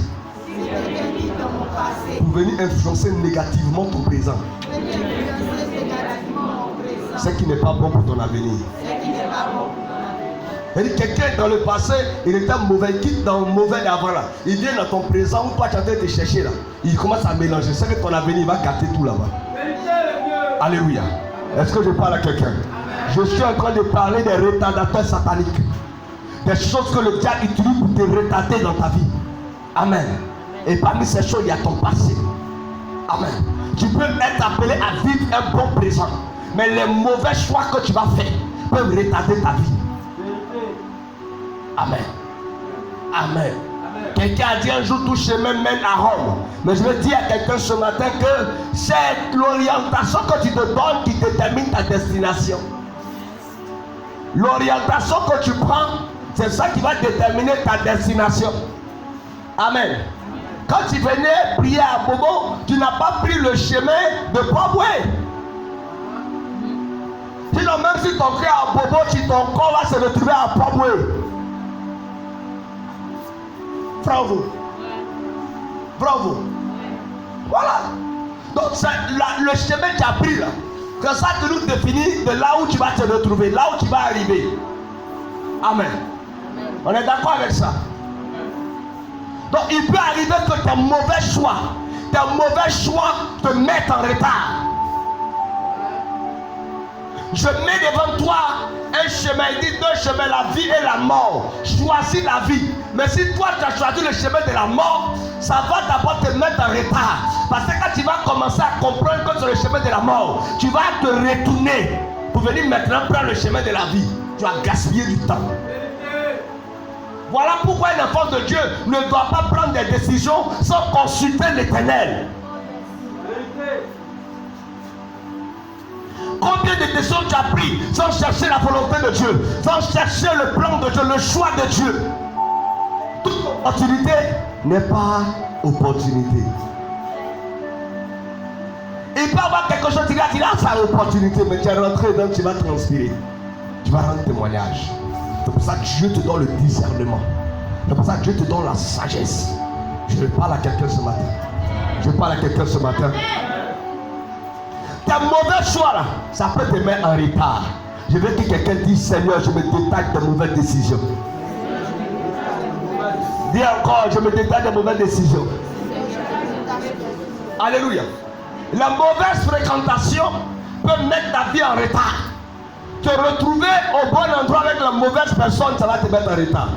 Speaker 1: pour venir influencer négativement ton présent, c'est qui n'est pas bon pour ton avenir. Quelqu'un dans le passé, il était mauvais, il quitte dans le mauvais avant là. Il vient dans ton présent où toi tu es en train de te chercher là. Il commence à mélanger. C'est que ton avenir va gâter tout là-bas. Alléluia. Est-ce que je parle à quelqu'un? Je suis en train de parler des retardateurs sataniques. Des choses que le diable utilise pour te retarder dans ta vie. Amen. Et parmi ces choses, il y a ton passé. Amen. Tu peux être appelé à vivre un bon présent. Mais les mauvais choix que tu vas faire peuvent retarder ta vie. Amen. Amen. Quelqu'un a dit un jour tout chemin mène à Rome. Mais je veux dire à quelqu'un ce matin que c'est l'orientation que tu te donnes qui détermine ta destination. L'orientation que tu prends, c'est ça qui va déterminer ta destination. Amen. Quand tu venais prier à Bobo, tu n'as pas pris le chemin de Paboué. Sinon, même si ton cœur à Bobo, ton corps va se retrouver à Paboué. Bravo. Bravo. Voilà. Donc c'est le chemin que tu as pris là. Que ça te nous définit de là où tu vas te retrouver, là où tu vas arriver. Amen. On est d'accord avec ça. Donc il peut arriver que tes mauvais choix te mettent en retard. Je mets devant toi un chemin, il dit deux chemins, la vie et la mort. Choisis la vie. Mais si toi tu as choisi le chemin de la mort, ça va d'abord te mettre en retard. Parce que quand tu vas commencer à comprendre que c'est le chemin de la mort, tu vas te retourner pour venir maintenant prendre le chemin de la vie, tu as gaspillé du temps. Voilà pourquoi un enfant de Dieu ne doit pas prendre des décisions sans consulter l'Éternel. Combien de décisions tu as prises sans chercher la volonté de Dieu, sans chercher le plan de Dieu, le choix de Dieu? Toute opportunité n'est pas opportunité. Il peut y avoir quelque chose, tu dis, là, c'est l'opportunité, mais tu es rentré dedans, tu vas transpirer. Tu vas rendre témoignage. C'est pour ça que Dieu te donne le discernement. C'est pour ça que Dieu te donne la sagesse. Je parle à quelqu'un ce matin. Je parle à quelqu'un ce matin. Tes mauvais choix là, ça peut te mettre en retard. Je veux que quelqu'un dise, Seigneur, je me détache de mauvaises décisions. Dis encore, je me détache de mauvaises décisions. Alléluia. La mauvaise fréquentation peut mettre ta vie en retard. Te retrouver au bon endroit avec la mauvaise personne, ça va te mettre en retard.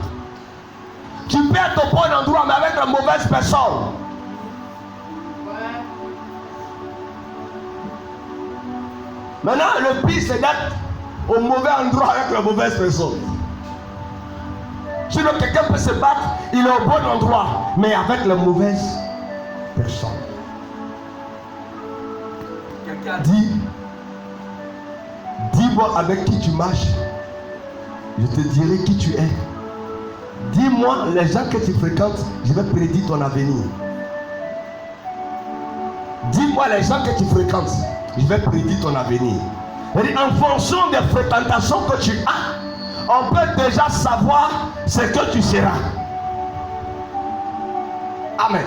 Speaker 1: Tu peux être au bon endroit, mais avec la mauvaise personne. Maintenant, le pire, c'est d'être au mauvais endroit avec la mauvaise personne. Sinon, quelqu'un peut se battre, il est au bon endroit, mais avec la mauvaise personne. Quelqu'un dit, dis-moi avec qui tu marches, je te dirai qui tu es. Dis-moi les gens que tu fréquentes, je vais prédire ton avenir. Dis-moi les gens que tu fréquentes, je vais prédire ton avenir. En fonction des fréquentations que tu as, on peut déjà savoir ce que tu seras. Amen.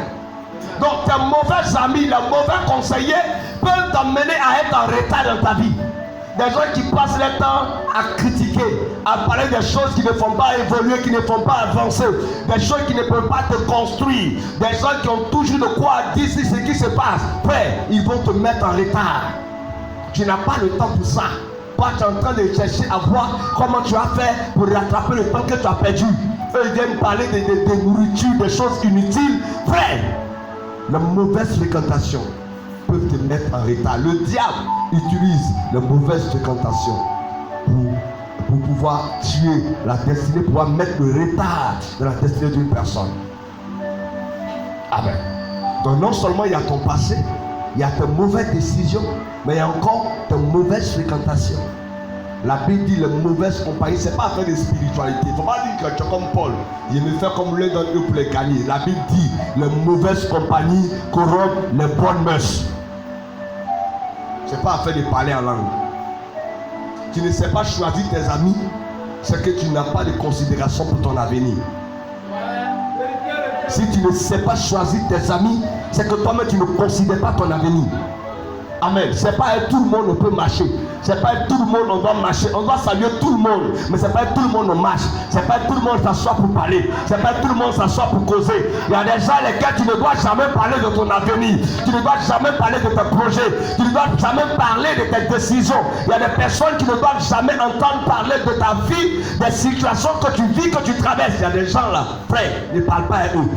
Speaker 1: Donc tes mauvais amis, les mauvais conseillers peuvent t'amener à être en retard dans ta vie. Des gens qui passent leur temps à critiquer, à parler des choses qui ne font pas évoluer, qui ne font pas avancer, des choses qui ne peuvent pas te construire, des gens qui ont toujours de quoi dire ce qui se passe. Frère, ils vont te mettre en retard. Tu n'as pas le temps pour ça. Toi, tu es en train de chercher à voir comment tu as fait pour rattraper le temps que tu as perdu. Eux, ils viennent parler de nourriture, des choses inutiles. Frère, la mauvaise fréquentation peut te mettre en retard. Le diable utilise la mauvaise fréquentation pour pouvoir tuer la destinée, pour pouvoir mettre le retard dans la destinée d'une personne. Amen. Donc non seulement il y a ton passé, il y a tes mauvaises décisions, mais il y a encore tes mauvaises fréquentations. La Bible dit les mauvaises compagnies, ce n'est pas affaire de spiritualité. Il ne faut pas dire que tu es comme Paul. Il me fait comme l'un d'entre eux pour les gagner. La Bible dit les mauvaises compagnies corrompent les bonnes mœurs. Ce n'est pas affaire de parler en langue. Tu ne sais pas choisir tes amis, c'est que tu n'as pas de considération pour ton avenir. Si tu ne sais pas choisir tes amis, c'est que toi-même tu ne considères pas ton avenir. Amen. C'est pas avec tout le monde on peut marcher. C'est pas avec tout le monde on doit marcher. On doit saluer tout le monde. Mais c'est pas avec tout le monde on marche. C'est pas avec tout le monde s'assoit pour parler. C'est pas avec tout le monde s'assoit pour causer. Il y a des gens lesquels tu ne dois jamais parler de ton avenir. Tu ne dois jamais parler de tes projets. Tu ne dois jamais parler de tes décisions. Il y a des personnes qui ne doivent jamais entendre parler de ta vie, des situations que tu vis, que tu traverses. Il y a des gens là, frère, ne parle pas à eux.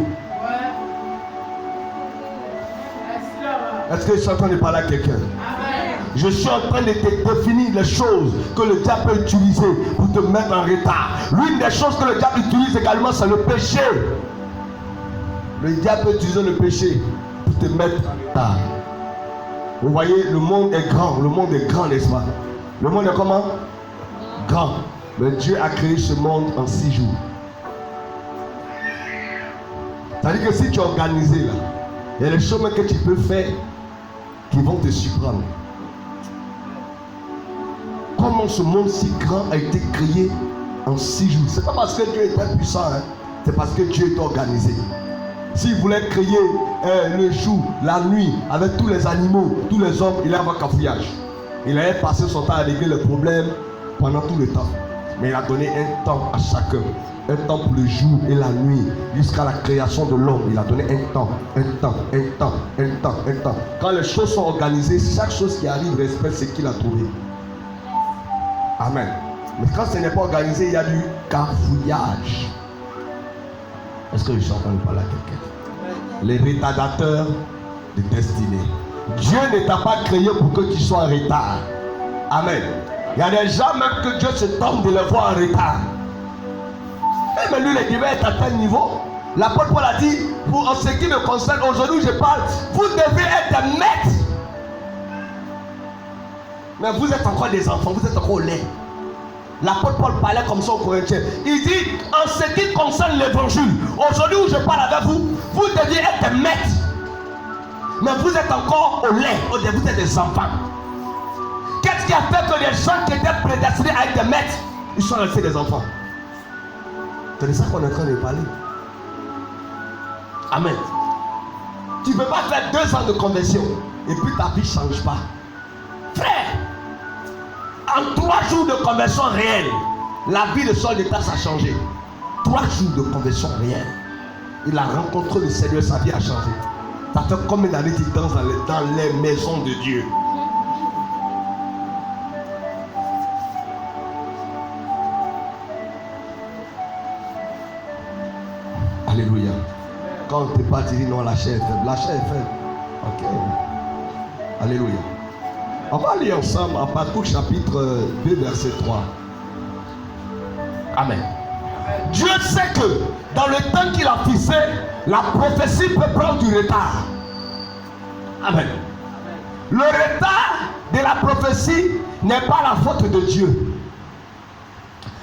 Speaker 1: Est-ce que je suis en train de parler à quelqu'un? Je suis en train de te définir les choses que le diable peut utiliser pour te mettre en retard. L'une des choses que le diable utilise également, c'est le péché. Le diable peut utiliser le péché pour te mettre en retard. Vous voyez, le monde est grand. Le monde est grand, n'est-ce pas? Le monde est comment? Grand. Mais Dieu a créé ce monde en 6 jours. C'est-à-dire que si tu es organisé là, il y a des choses que tu peux faire qui vont te surprendre. Comment ce monde si grand a été créé en 6 jours? C'est pas parce que Dieu était puissant, hein? C'est parce que Dieu est organisé. S'il voulait créer le jour, la nuit, avec tous les animaux, tous les hommes, il avait un cafouillage. Il allait passer son temps à régler les problèmes pendant tout le temps. Mais il a donné un temps à chacun. Un temps pour le jour et la nuit, jusqu'à la création de l'homme. Il a donné un temps. Quand les choses sont organisées, chaque chose qui arrive respecte ce qu'il a trouvé. Amen. Mais quand ce n'est pas organisé, il y a du cafouillage. Est-ce que je suis en train de parler à quelqu'un? Les retardateurs de destinée. Dieu ne t'a pas créé pour que tu sois en retard. Amen. Il y a des gens même que Dieu se tente de les voir en retard. Mais lui, il devait être à tel niveau. L'apôtre Paul a dit, pour en ce qui me concerne, aujourd'hui je parle, vous devez être des maîtres. Mais vous êtes encore des enfants, vous êtes encore au lait. L'apôtre Paul parlait comme ça aux Corinthiens. Il dit, en ce qui concerne l'évangile, aujourd'hui où je parle avec vous, vous deviez être des maîtres. Mais vous êtes encore au lait, vous êtes des enfants. Qu'est-ce qui a fait que les gens qui étaient prédestinés à être des maîtres, ils sont restés des enfants? C'est de ça qu'on est en train de parler. Amen. Tu ne peux pas faire 2 ans de conversion et puis ta vie ne change pas. Frère, en 3 jours de conversion réelle, la vie de Saul de Tarse a changé. 3 jours de conversion réelle. Il a rencontré le Seigneur, sa vie a changé. Ça fait combien d'années qu'il danse dans les maisons de Dieu? Alléluia. Quand on te parle, tu dis non, la chair est faible. La chair est faible. Ok. Alléluia. On va lire ensemble Habakkuk chapitre 2 verset 3. Amen. Dieu sait que dans le temps qu'il a fixé, la prophétie peut prendre du retard. Amen. Le retard de la prophétie n'est pas la faute de Dieu.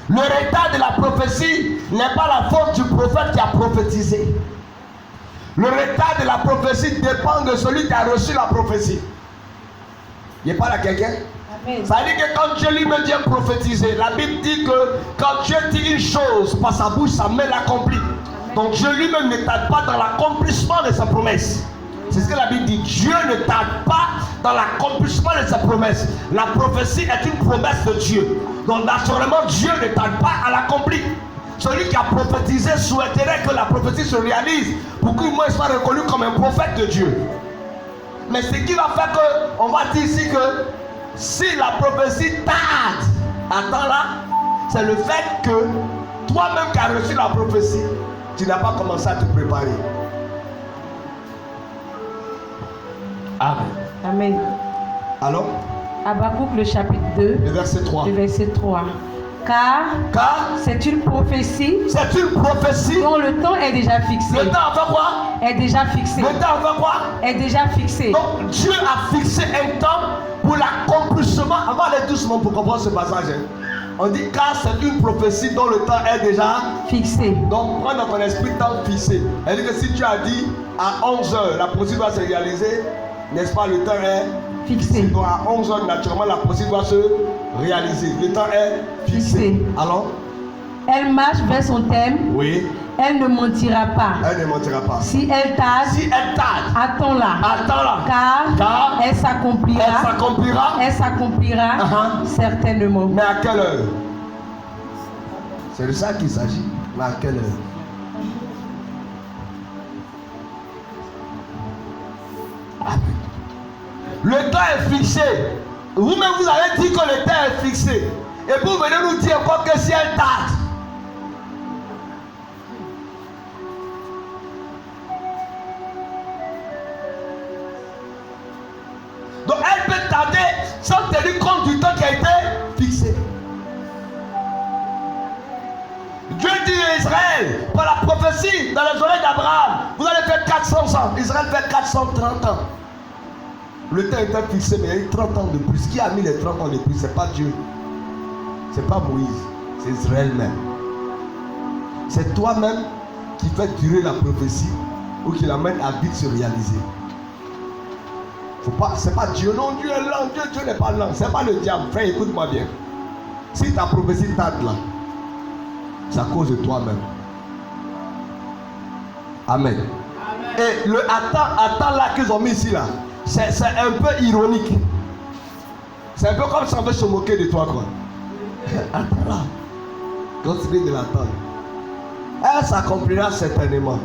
Speaker 1: Le retard de la prophétie n'est pas la faute du prophète qui a prophétisé. Le retard de la prophétie dépend de celui qui a reçu la prophétie. Il parle à quelqu'un? Ça veut dire que quand Dieu lui-même vient prophétiser, la Bible dit que quand Dieu dit une chose par sa bouche, sa main l'accomplit. Donc Dieu lui-même ne tarde pas dans l'accomplissement de sa promesse. C'est ce que la Bible dit. Dieu ne tarde pas dans l'accomplissement de sa promesse. La prophétie est une promesse de Dieu. Donc naturellement, Dieu ne tarde pas à l'accomplir. Celui qui a prophétisé souhaiterait que la prophétie se réalise pour qu'il soit reconnu comme un prophète de Dieu. Mais ce qui va faire que, on va dire ici que si la prophétie tarde, attends là, c'est le fait que toi-même qui as reçu la prophétie, tu n'as pas commencé à te préparer. Amen.
Speaker 2: Amen.
Speaker 1: Alors
Speaker 2: Habakkuk le chapitre 2,
Speaker 1: le verset 3.
Speaker 2: Le verset 3. Car c'est une prophétie.
Speaker 1: C'est une prophétie
Speaker 2: dont le temps est déjà fixé.
Speaker 1: Le temps fait quoi?
Speaker 2: Est déjà fixé.
Speaker 1: Le temps fait quoi? Est
Speaker 2: déjà fixé.
Speaker 1: Donc Dieu a fixé un temps pour l'accomplissement. On va aller doucement pour comprendre ce passage. On dit car c'est une prophétie dont le temps est déjà
Speaker 2: fixé.
Speaker 1: Donc prends dans ton esprit temps fixé. Elle dit que si tu as dit à 11h la procédure doit se réaliser, n'est-ce pas, le temps est
Speaker 2: fixé.
Speaker 1: Donc à 11h naturellement la procédure doit se réaliser. Le temps est fixé. Alors
Speaker 2: elle marche vers son thème.
Speaker 1: Oui.
Speaker 2: Elle ne mentira pas.
Speaker 1: Elle ne mentira pas.
Speaker 2: Si elle tarde, attends-la. Car elle s'accomplira. Elle s'accomplira certainement.
Speaker 1: Mais à quelle heure? C'est de ça qu'il s'agit. Mais à quelle heure? Le temps est fixé. Vous-même vous avez dit que le temps est fixé. Et vous venez nous dire quoi que si elle tarde. Donc elle peut tarder sans tenir compte du temps qui a été fixé. Dieu dit à Israël, par la prophétie dans les oreilles d'Abraham, vous allez faire 400 ans. Israël fait 430 ans. Le temps était fixé, mais il y a eu 30 ans de plus. Qui a mis les 30 ans de plus? Ce n'est pas Dieu. Ce n'est pas Moïse. C'est Israël même. C'est toi-même qui fais durer la prophétie ou qui l'amène à vite se réaliser. C'est pas Dieu. Non, Dieu est lent. Dieu n'est pas lent. Ce n'est pas le diable. Frère, écoute-moi bien. Si ta prophétie tarde là, c'est à cause de toi-même. Amen. Et le attends là qu'ils ont mis ici là, c'est un peu ironique. C'est un peu comme si on veut se moquer de toi quoi. Attends là. Continue de l'attendre. Elle s'accomplira certainement.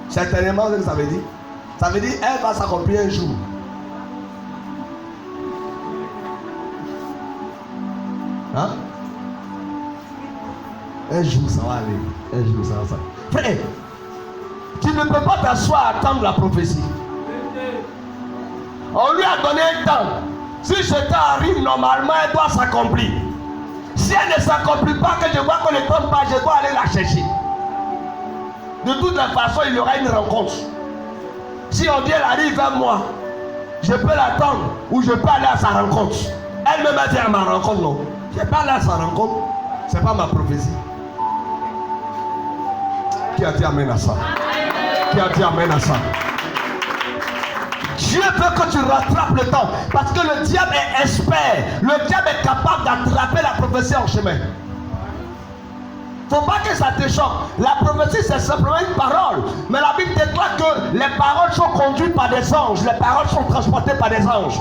Speaker 1: Certainement, c'est ce que ça veut dire. Ça veut dire elle va s'accomplir un jour. Hein? Un jour ça va aller. Un jour ça va. Frère, tu ne peux pas t'asseoir à attendre la prophétie. On lui a donné un temps. Si ce temps arrive, normalement, elle doit s'accomplir. Si elle ne s'accomplit pas, que je vois qu'on ne tombe pas, je dois aller la chercher. De toute façon, il y aura une rencontre. Si on dit elle arrive vers moi, je peux l'attendre ou je peux aller à sa rencontre. Elle-même a dit à ma rencontre, non. Je ne vais pas aller à sa rencontre. Ce n'est pas ma prophétie. Qui a dit amen à ça? Qui a dit amen à ça? Dieu veut que tu rattrapes le temps. Parce que le diable est expert. Le diable est capable d'attraper la prophétie en chemin. Il ne faut pas que ça te choque. La prophétie, c'est simplement une parole. Mais la Bible déclare que les paroles sont conduites par des anges. Les paroles sont transportées par des anges.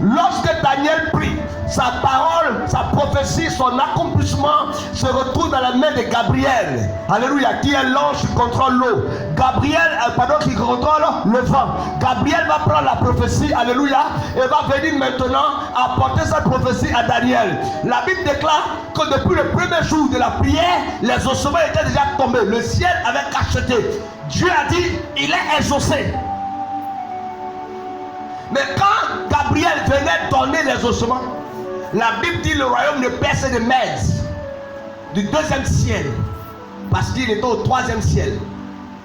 Speaker 1: Lorsque Daniel prie, sa parole, sa prophétie, son accomplissement se retrouve dans la main de Gabriel. Alléluia, qui est l'ange qui contrôle l'eau. Gabriel, qui contrôle le vent. Gabriel va prendre la prophétie, alléluia, et va venir maintenant apporter cette prophétie à Daniel. La Bible déclare que depuis le premier jour de la prière, les ossements étaient déjà tombés. Le ciel avait cacheté. Dieu a dit, il est exaucé. Mais quand Gabriel venait donner les ossements, la Bible dit le royaume de Perse et de Mède, du deuxième ciel, parce qu'il était au troisième ciel,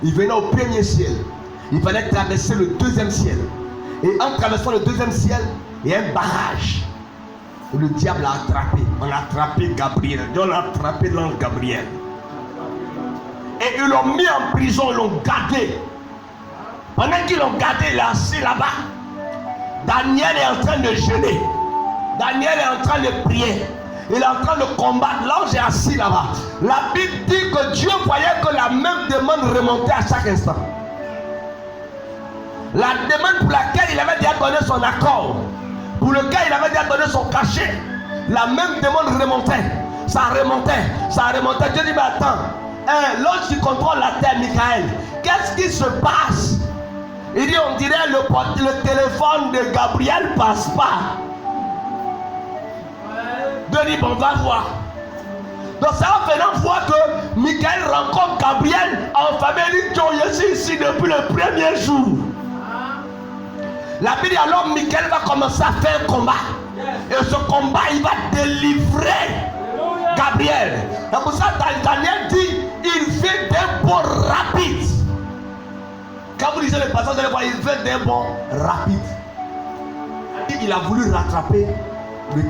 Speaker 1: il venait au premier ciel, il fallait traverser le deuxième ciel. Et en traversant le deuxième ciel, il y a un barrage. Et le diable l'a attrapé. On a attrapé Gabriel. On a attrapé l'ange Gabriel. Et ils l'ont mis en prison, ils l'ont gardé. Pendant qu'ils l'ont gardé, il est assis là-bas. Daniel est en train de jeûner. Daniel est en train de prier. Il est en train de combattre. L'ange est assis là-bas. La Bible dit que Dieu voyait que la même demande remontait à chaque instant. La demande pour laquelle il avait déjà donné son accord, pour lequel il avait déjà donné son cachet, la même demande remontait. Ça remontait. Ça remontait. Dieu dit, mais attends, l'ange qui contrôle la terre, Michael, qu'est-ce qui se passe? Il dit, on dirait le téléphone de Gabriel passe pas. Dieu dit, bon, on va voir. Donc ça va venir voir que Michael rencontre Gabriel en famille. Il dit, je suis ici depuis le premier jour. La Bible dit, alors Michael va commencer à faire un combat. Et ce combat, il va délivrer Gabriel. Et pour ça, Daniel dit, il fait des bons rapides. Quand vous lisez le passage, vous allez voir, il fait des bons rapides. Il a voulu rattraper le...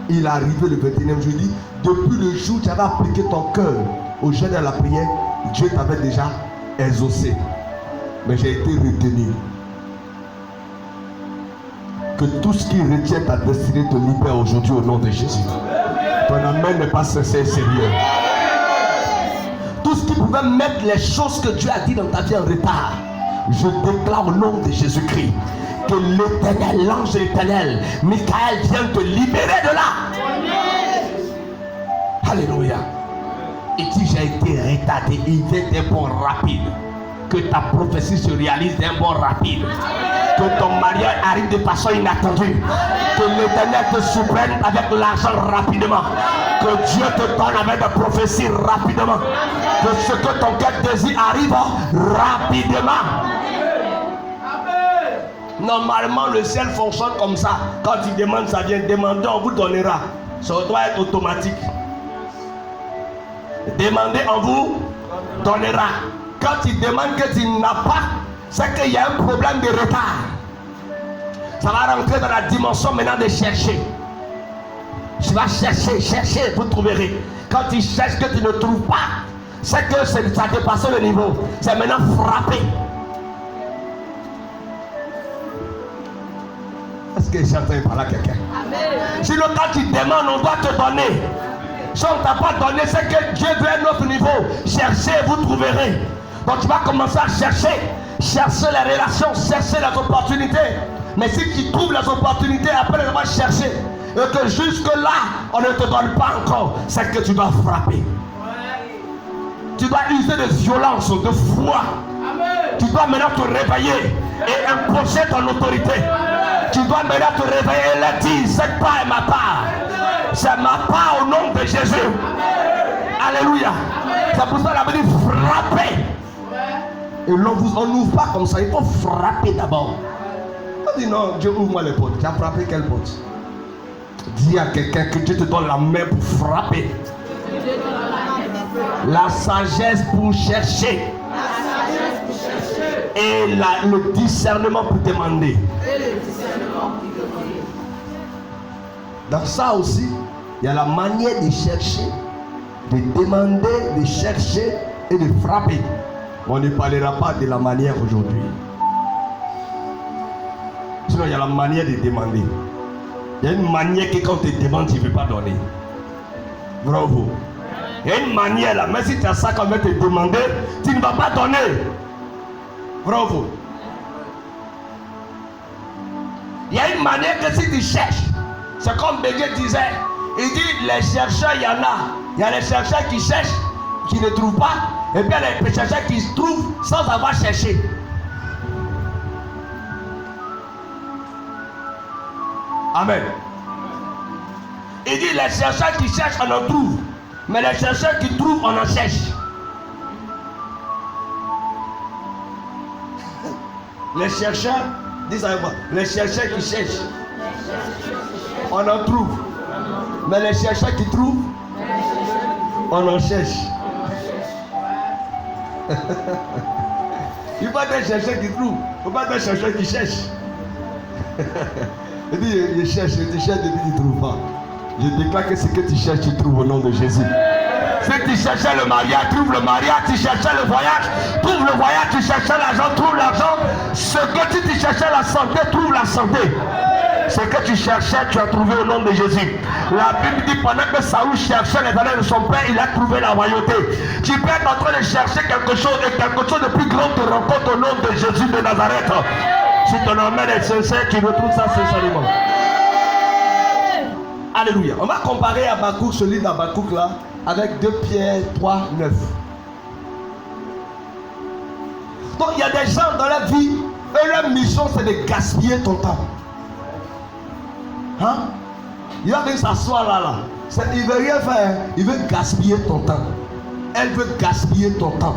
Speaker 1: Il est arrivé le 21e jour. Il dit, depuis le jour où tu avais appliqué ton cœur au jeûne et à la prière, Dieu t'avait déjà exaucé. Mais j'ai été retenu. Que tout ce qui retient ta destinée te libère aujourd'hui au nom de Jésus. Ton amen n'est pas sincère et sérieux. Tout ce qui pouvait mettre les choses que Dieu a dit dans ta vie en retard, je déclare au nom de Jésus-Christ que l'Éternel, l'ange de l'Éternel, Michael, vient te libérer de là. Alléluia. Et si j'ai été retardé, il vient d'un bond rapide. Que ta prophétie se réalise d'un bond rapide. Que ton mariage arrive de façon inattendue. Que l'Éternel te surprenne avec l'argent rapidement. Que Dieu te donne avec des prophéties rapidement. Que ce que ton cœur désire arrive rapidement. Normalement, le ciel fonctionne comme ça. Quand il demande, ça vient. Demandez, on vous donnera. Ça doit être automatique. Demandez, on vous donnera. Quand il demande que tu n'as pas, c'est qu'il y a un problème de retard. Ça va rentrer dans la dimension maintenant de chercher. Tu vas chercher, chercher, vous trouverez. Quand tu cherches que tu ne trouves pas, c'est que ça a dépassé le niveau. C'est maintenant frappé. Est-ce que j'entends par là quelqu'un? Sinon, quand tu demandes, on doit te donner. Si on ne t'a pas donné, c'est que Dieu veut un autre niveau. Cherchez, vous trouverez. Donc tu vas commencer à chercher. Chercher les relations, chercher les opportunités. Mais si tu trouves les opportunités, après tu vas chercher. Et que jusque-là, on ne te donne pas encore, c'est que tu dois frapper. Tu dois user de violence, de foi. Tu dois maintenant te réveiller et imposer ton autorité. Tu dois maintenant te réveiller et leur dire, cette part est ma part. C'est ma part au nom de Jésus. Alléluia. C'est pour ça qu'on a dit frapper. Et on n'ouvre pas comme ça, il faut frapper d'abord. On dit non, Dieu ouvre-moi les portes. Tu as frappé quelle porte? Dis à quelqu'un que Dieu te donne la main pour frapper. La sagesse pour chercher. Et le discernement pour demander. Dans ça aussi, il y a la manière de chercher, de demander, de chercher et de frapper. On ne parlera pas de la manière aujourd'hui. Sinon, il y a la manière de demander. Il y a une manière que quand tu te demandes, tu ne veux pas donner. Bravo. Il y a une manière là, même si tu as ça quand même te demander, tu ne vas pas donner. Bravo. Il y a une manière que si tu cherches, c'est comme Bégué disait, il dit les chercheurs, il y en a. Il y a les chercheurs qui cherchent, qui ne trouvent pas, et puis il y a les chercheurs qui se trouvent sans avoir cherché. Amen. Il dit les chercheurs qui cherchent, on en trouve. Mais les chercheurs qui trouvent, on en cherche. Les chercheurs, dis avec moi, les chercheurs qui cherchent, on en trouve. Mais les chercheurs qui trouvent, on en cherche. Il ne faut pas des chercheurs qui trouvent, il ne faut pas des chercheurs qui cherchent. Il dit, je cherche, tu cherches depuis que tu ne trouves pas. Je déclare que ce que tu cherches, tu trouves au nom de Jésus. Si tu cherchais le mariage, trouve le mariage. Tu cherchais le voyage, trouve le voyage. Tu cherchais l'argent, trouve l'argent. Ce que tu cherchais la santé, trouve la santé. Ce que tu cherchais, tu as trouvé au nom de Jésus. La Bible dit pendant que Saoul cherchait les années de son père, il a trouvé la royauté. Tu peux être en train de chercher quelque chose et quelque chose de plus grand te rencontre au nom de Jésus de Nazareth. Si ton amen est sincère, tu retrouves ça sincèrement. Alléluia. On va comparer Habakkuk, ce livre d'Habakkuk là, avec 2 Pierre 3, 9. Donc il y a des gens dans la vie, et leur mission c'est de gaspiller ton temps. Hein? Il va venir s'asseoir là. Il ne veut rien faire, il veut gaspiller ton temps. Elle veut gaspiller ton temps.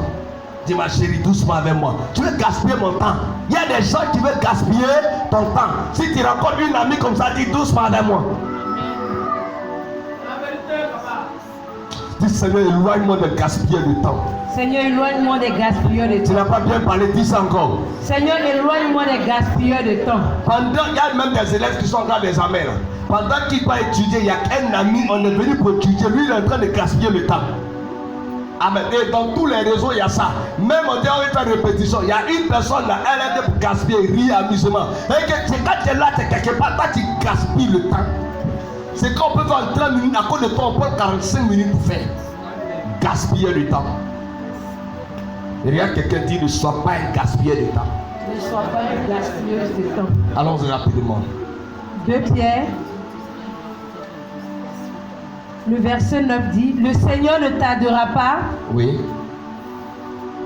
Speaker 1: Dis ma chérie, doucement avec moi. Tu veux gaspiller mon temps. Il y a des gens qui veulent gaspiller ton temps. Si tu rencontres une amie comme ça, dis doucement avec moi. Dis Seigneur, éloigne-moi de gaspiller le temps.
Speaker 2: Seigneur, éloigne-moi des gaspilleurs de temps.
Speaker 1: Tu n'as pas bien parlé, dis ça encore.
Speaker 2: Seigneur, éloigne-moi des gaspilleurs de temps.
Speaker 1: Pendant, il y a même des élèves qui sont là des amers. Pendant qu'il va étudier, il y a un ami, on est venu pour étudier. Lui, il est en train de gaspiller le temps. Amen. Et dans tous les réseaux, il y a ça. Même on dit, on va faire répétition. Il y a une personne là, elle est pour gaspiller, rire, amusement. Et que quand tu es là, tu es quelque part, toi, tu gaspilles le temps. C'est qu'on peut faire 30 minutes, à cause de toi, on prend 45 minutes pour faire. Gaspiller le temps. Et regarde, quelqu'un dit, ne sois pas un gaspilleur de temps.
Speaker 2: Ne sois pas un gaspilleur de temps.
Speaker 1: Allons-y rapidement.
Speaker 2: 2 Pierre. Le verset 9 dit, le Seigneur ne tardera pas.
Speaker 1: Oui.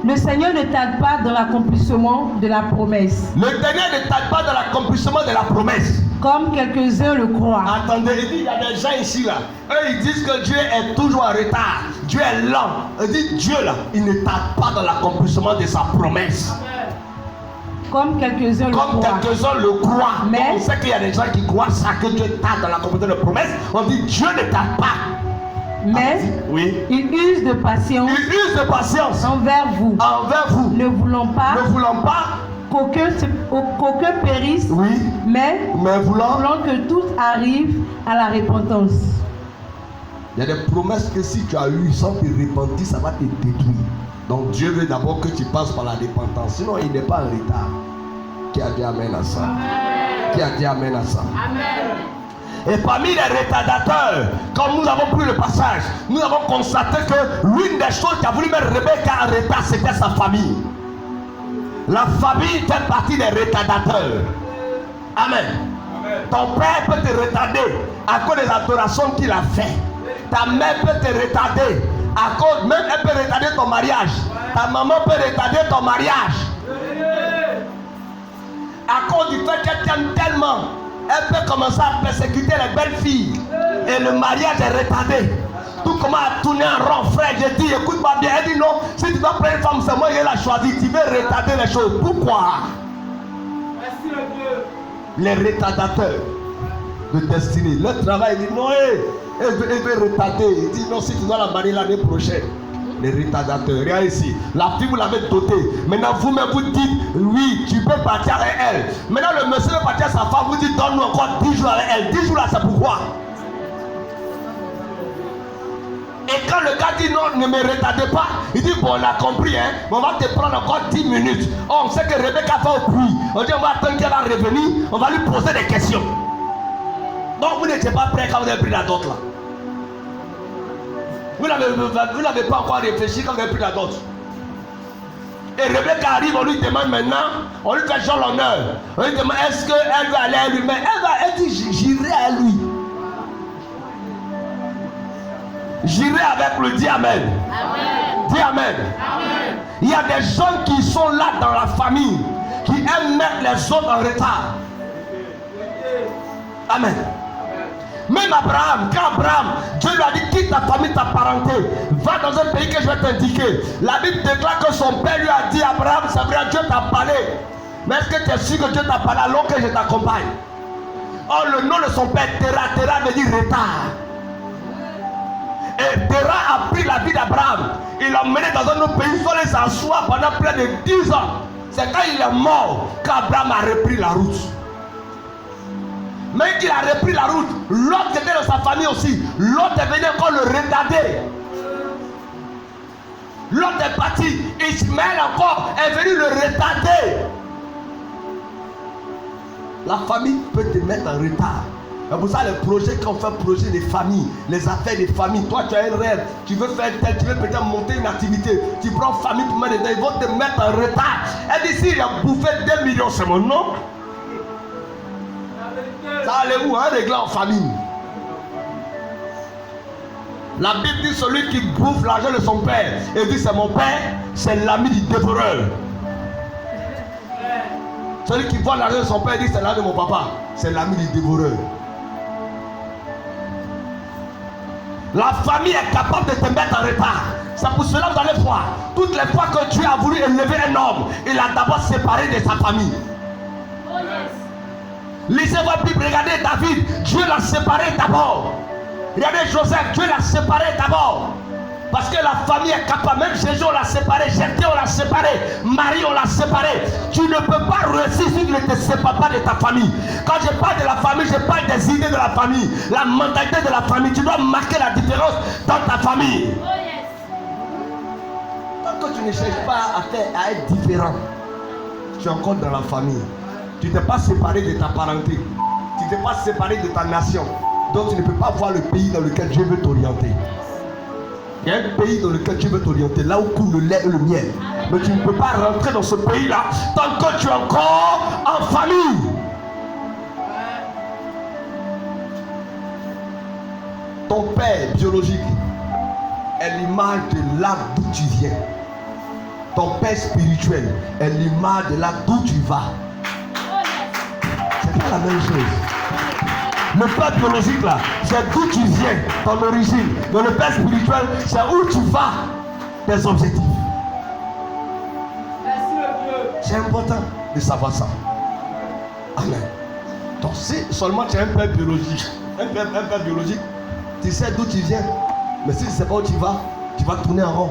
Speaker 2: Le Seigneur ne tarde pas dans l'accomplissement de la promesse.
Speaker 1: Le Seigneur ne tarde pas dans l'accomplissement de la promesse.
Speaker 2: Comme quelques-uns le croient.
Speaker 1: Attendez, il dit, il y a des gens ici là. Eux, ils disent que Dieu est toujours en retard. Dieu est lent. Il dit, Dieu là, il ne tarde pas dans l'accomplissement de sa promesse.
Speaker 2: Comme quelques-uns
Speaker 1: le croient.
Speaker 2: Mais
Speaker 1: on sait qu'il y a des gens qui croient ça, que Dieu tarde dans l'accomplissement de la promesse. On dit, Dieu ne tarde pas.
Speaker 2: Mais
Speaker 1: oui.
Speaker 2: Il use de patience.
Speaker 1: Il use de patience
Speaker 2: envers vous.
Speaker 1: Envers vous.
Speaker 2: Ne voulant pas qu'aucun périsse.
Speaker 1: Oui.
Speaker 2: Mais
Speaker 1: voulant
Speaker 2: que tous arrivent à la repentance.
Speaker 1: Il y a des promesses que si tu as eues sans te repentir, ça va te détruire. Donc Dieu veut d'abord que tu passes par la repentance. Sinon, il n'est pas en retard. Qui a dit amen à ça? Amen. Qui a dit amen à ça? Amen. Et parmi les retardateurs, comme nous avons pris le passage, nous avons constaté que l'une des choses qui a voulu mettre Rebecca en retard, c'était sa famille. La famille fait partie des retardateurs. Amen. Amen. Ton père peut te retarder à cause des adorations qu'il a fait. Ta mère peut te retarder à cause, même elle peut retarder ton mariage. Ta maman peut retarder ton mariage. À cause du fait qu'elle t'aime tellement, elle peut commencer à persécuter les belles filles. Et le mariage est retardé. Tout commence à tourner en rond, frère. Je dis, écoute-moi bien. Elle dit non, si tu dois prendre une femme, c'est moi qui l'ai choisi. Tu veux retarder les choses. Pourquoi? Merci le Dieu. Les retardateurs. de destinée. Le travail, il dit non, elle veut retarder. Il dit non, si tu dois la marier l'année prochaine. Les retardateurs, regarde ici. La fille, vous l'avez dotée. Maintenant, vous-même, vous dites oui, tu peux partir avec elle. Maintenant, le monsieur veut partir à sa femme, vous dites donne-nous encore 10 jours avec elle. 10 jours là, c'est pourquoi? Et quand le gars dit non, ne me retardez pas, il dit bon, on a compris, hein, mais on va te prendre encore 10 minutes. Oh, on sait que Rebecca va au puits. On dit on va attendre qu'elle va revenir, on va lui poser des questions. Donc vous n'étiez pas prêt quand vous avez pris la dot là. Vous n'avez pas encore réfléchi quand vous avez pris la dot. Et Rebecca arrive, on lui demande maintenant, on lui fait genre l'honneur. On lui demande est-ce qu'elle veut aller à lui, mais elle dit j'irai à lui. J'irai avec lui, dis amen. Amen. Dis amen. Amen. Il y a des gens qui sont là dans la famille, qui aiment mettre les autres en retard. Amen. Même Abraham, quand Abraham, Dieu lui a dit quitte ta famille, ta parenté, va dans un pays que je vais t'indiquer. La Bible déclare que son père lui a dit Abraham, c'est vrai, Dieu t'a parlé. Mais est-ce que tu es sûr que Dieu t'a parlé alors que je t'accompagne? Or, le nom de son père, Terah veut dire retard. Et Terah a pris la vie d'Abraham. Il l'a emmené dans un autre pays, il fallait s'asseoir pendant près de 10 ans. C'est quand il est mort qu'Abraham a repris la route. Mais qu'il a repris la route, l'autre était dans sa famille aussi. L'autre est venu encore le retarder. L'autre est parti. Ismaël encore est venu le retarder. La famille peut te mettre en retard. C'est pour ça les projets, quand on fait projet des familles, les affaires des familles, toi tu as un rêve, tu veux faire tel, tu veux peut-être monter une activité, tu prends famille pour mettre dedans, ils vont te mettre en retard. Elle dit s'il a bouffé 2 millions, c'est mon nom. Ça allait où, hein, régler en famille? La Bible dit celui qui bouffe l'argent de son père et dit c'est mon père, c'est l'ami du dévoreur. Celui qui voit l'argent de son père et dit c'est l'ami de mon papa, c'est l'ami du dévoreur. La famille est capable de te mettre en retard. C'est pour cela que vous allez voir, toutes les fois que Dieu a voulu élever un homme, il a d'abord séparé de sa famille. Oh yes. Lisez votre Bible, regardez David, Dieu l'a séparé d'abord. Regardez Joseph, Dieu l'a séparé d'abord. Parce que la famille est capable, même Jésus on l'a séparé, Jephthé on l'a séparé, Marie on l'a séparé. Tu ne peux pas réussir si tu ne te sépares pas de ta famille. Quand je parle de la famille, je parle des idées de la famille, la mentalité de la famille. Tu dois marquer la différence dans ta famille. Oh yes. Tant que tu ne cherches pas à être différent, tu es encore dans la famille. Tu ne t'es pas séparé de ta parenté. Tu ne t'es pas séparé de ta nation. Donc tu ne peux pas voir le pays dans lequel Dieu veut t'orienter. Il y a un pays dans lequel Dieu veut t'orienter, là où coule le lait et le miel. Mais tu ne peux pas rentrer dans ce pays-là tant que tu es encore en famille. Ton père biologique est l'image de là d'où tu viens. Ton père spirituel est l'image de là d'où tu vas. C'est pas la même chose. Le père biologique là, c'est d'où tu viens, ton origine. Mais le père spirituel, c'est où tu vas, tes objectifs. C'est important de savoir ça. Amen. Donc si seulement tu as un père biologique, un père biologique, tu sais d'où tu viens. Mais si tu ne sais pas où tu vas tourner en rond.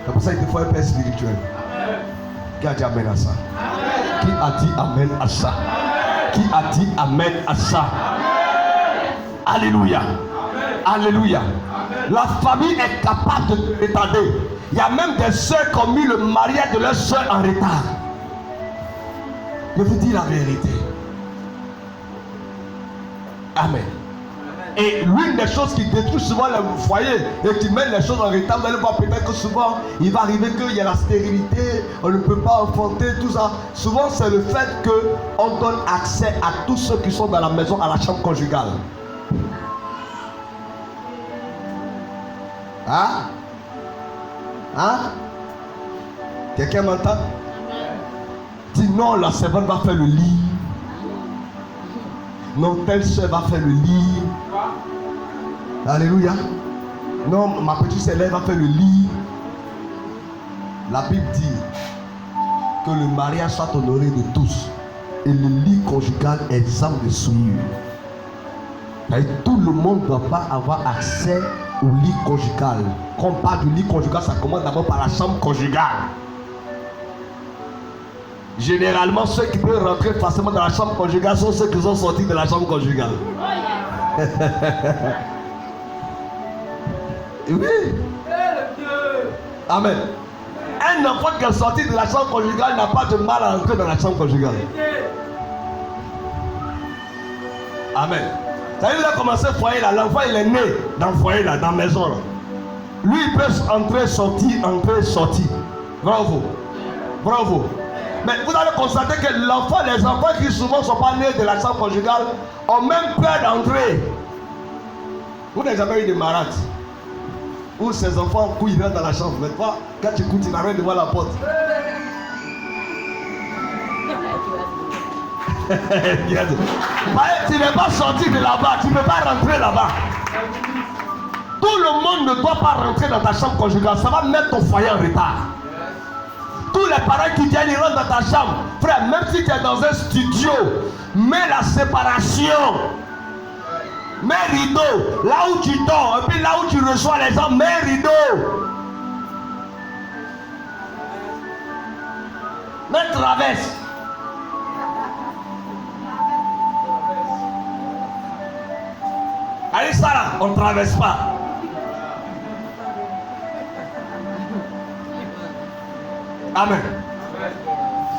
Speaker 1: C'est pour ça qu'il te faut un père spirituel. Amen. Qui a dit amen à ça? Amen. Qui a dit amen à ça? Amen. Qui a dit amen à ça? Alléluia. Amen. Alléluia. Amen. La famille est capable de te retarder. Il y a même des soeurs qui ont mis le mariage de leurs soeurs en retard. Je vous dis la vérité. Amen. Et l'une des choses qui détruit souvent le foyer et qui met les choses en retard, vous allez voir peut-être que souvent il va arriver qu'il y a la stérilité, on ne peut pas enfanter, tout ça. Souvent c'est le fait qu'on donne accès à tous ceux qui sont dans la maison à la chambre conjugale. Hein? Hein? Quelqu'un m'entend? Dis non, la servante va faire le lit. Non, telle soeur va faire le lit. Alléluia. Non, ma petite sœur va faire le lit. La Bible dit que le mariage soit honoré de tous et le lit conjugal est exempt de souillure. Tout le monde ne doit pas avoir accès au lit conjugal. Quand on parle du lit conjugal, ça commence d'abord par la chambre conjugale. Généralement, ceux qui peuvent rentrer facilement dans la chambre conjugale sont ceux qui sont sortis de la chambre conjugale. Oui. Amen. Un enfant qui est sorti de la chambre conjugale n'a pas de mal à entrer dans la chambre conjugale. Amen. Ça veut dire qu'il a commencé le foyer là. L'enfant il est né dans le foyer là, dans la maison là. Lui il peut entrer, sortir. Bravo. Bravo. Mais vous allez constater que les enfants qui souvent ne sont pas nés de la chambre conjugale ont même peur d'entrer. Vous n'avez jamais eu de malade où ces enfants couillent dans la chambre. Mais toi, quand tu couilles, tu n'arrêtes devant la porte. Tu n'es pas sorti de là-bas, tu ne peux pas rentrer là-bas. Tout le monde ne doit pas rentrer dans ta chambre conjugale. Ça va mettre ton foyer en retard. Tous les parents qui viennent, ils rentrent dans ta chambre. Frère, même si tu es dans un studio, mets la séparation. Mets rideau. Là où tu dors, et puis là où tu reçois les gens, mets rideau. Mets traverse. Allez, ça là, on ne traverse pas. Amen.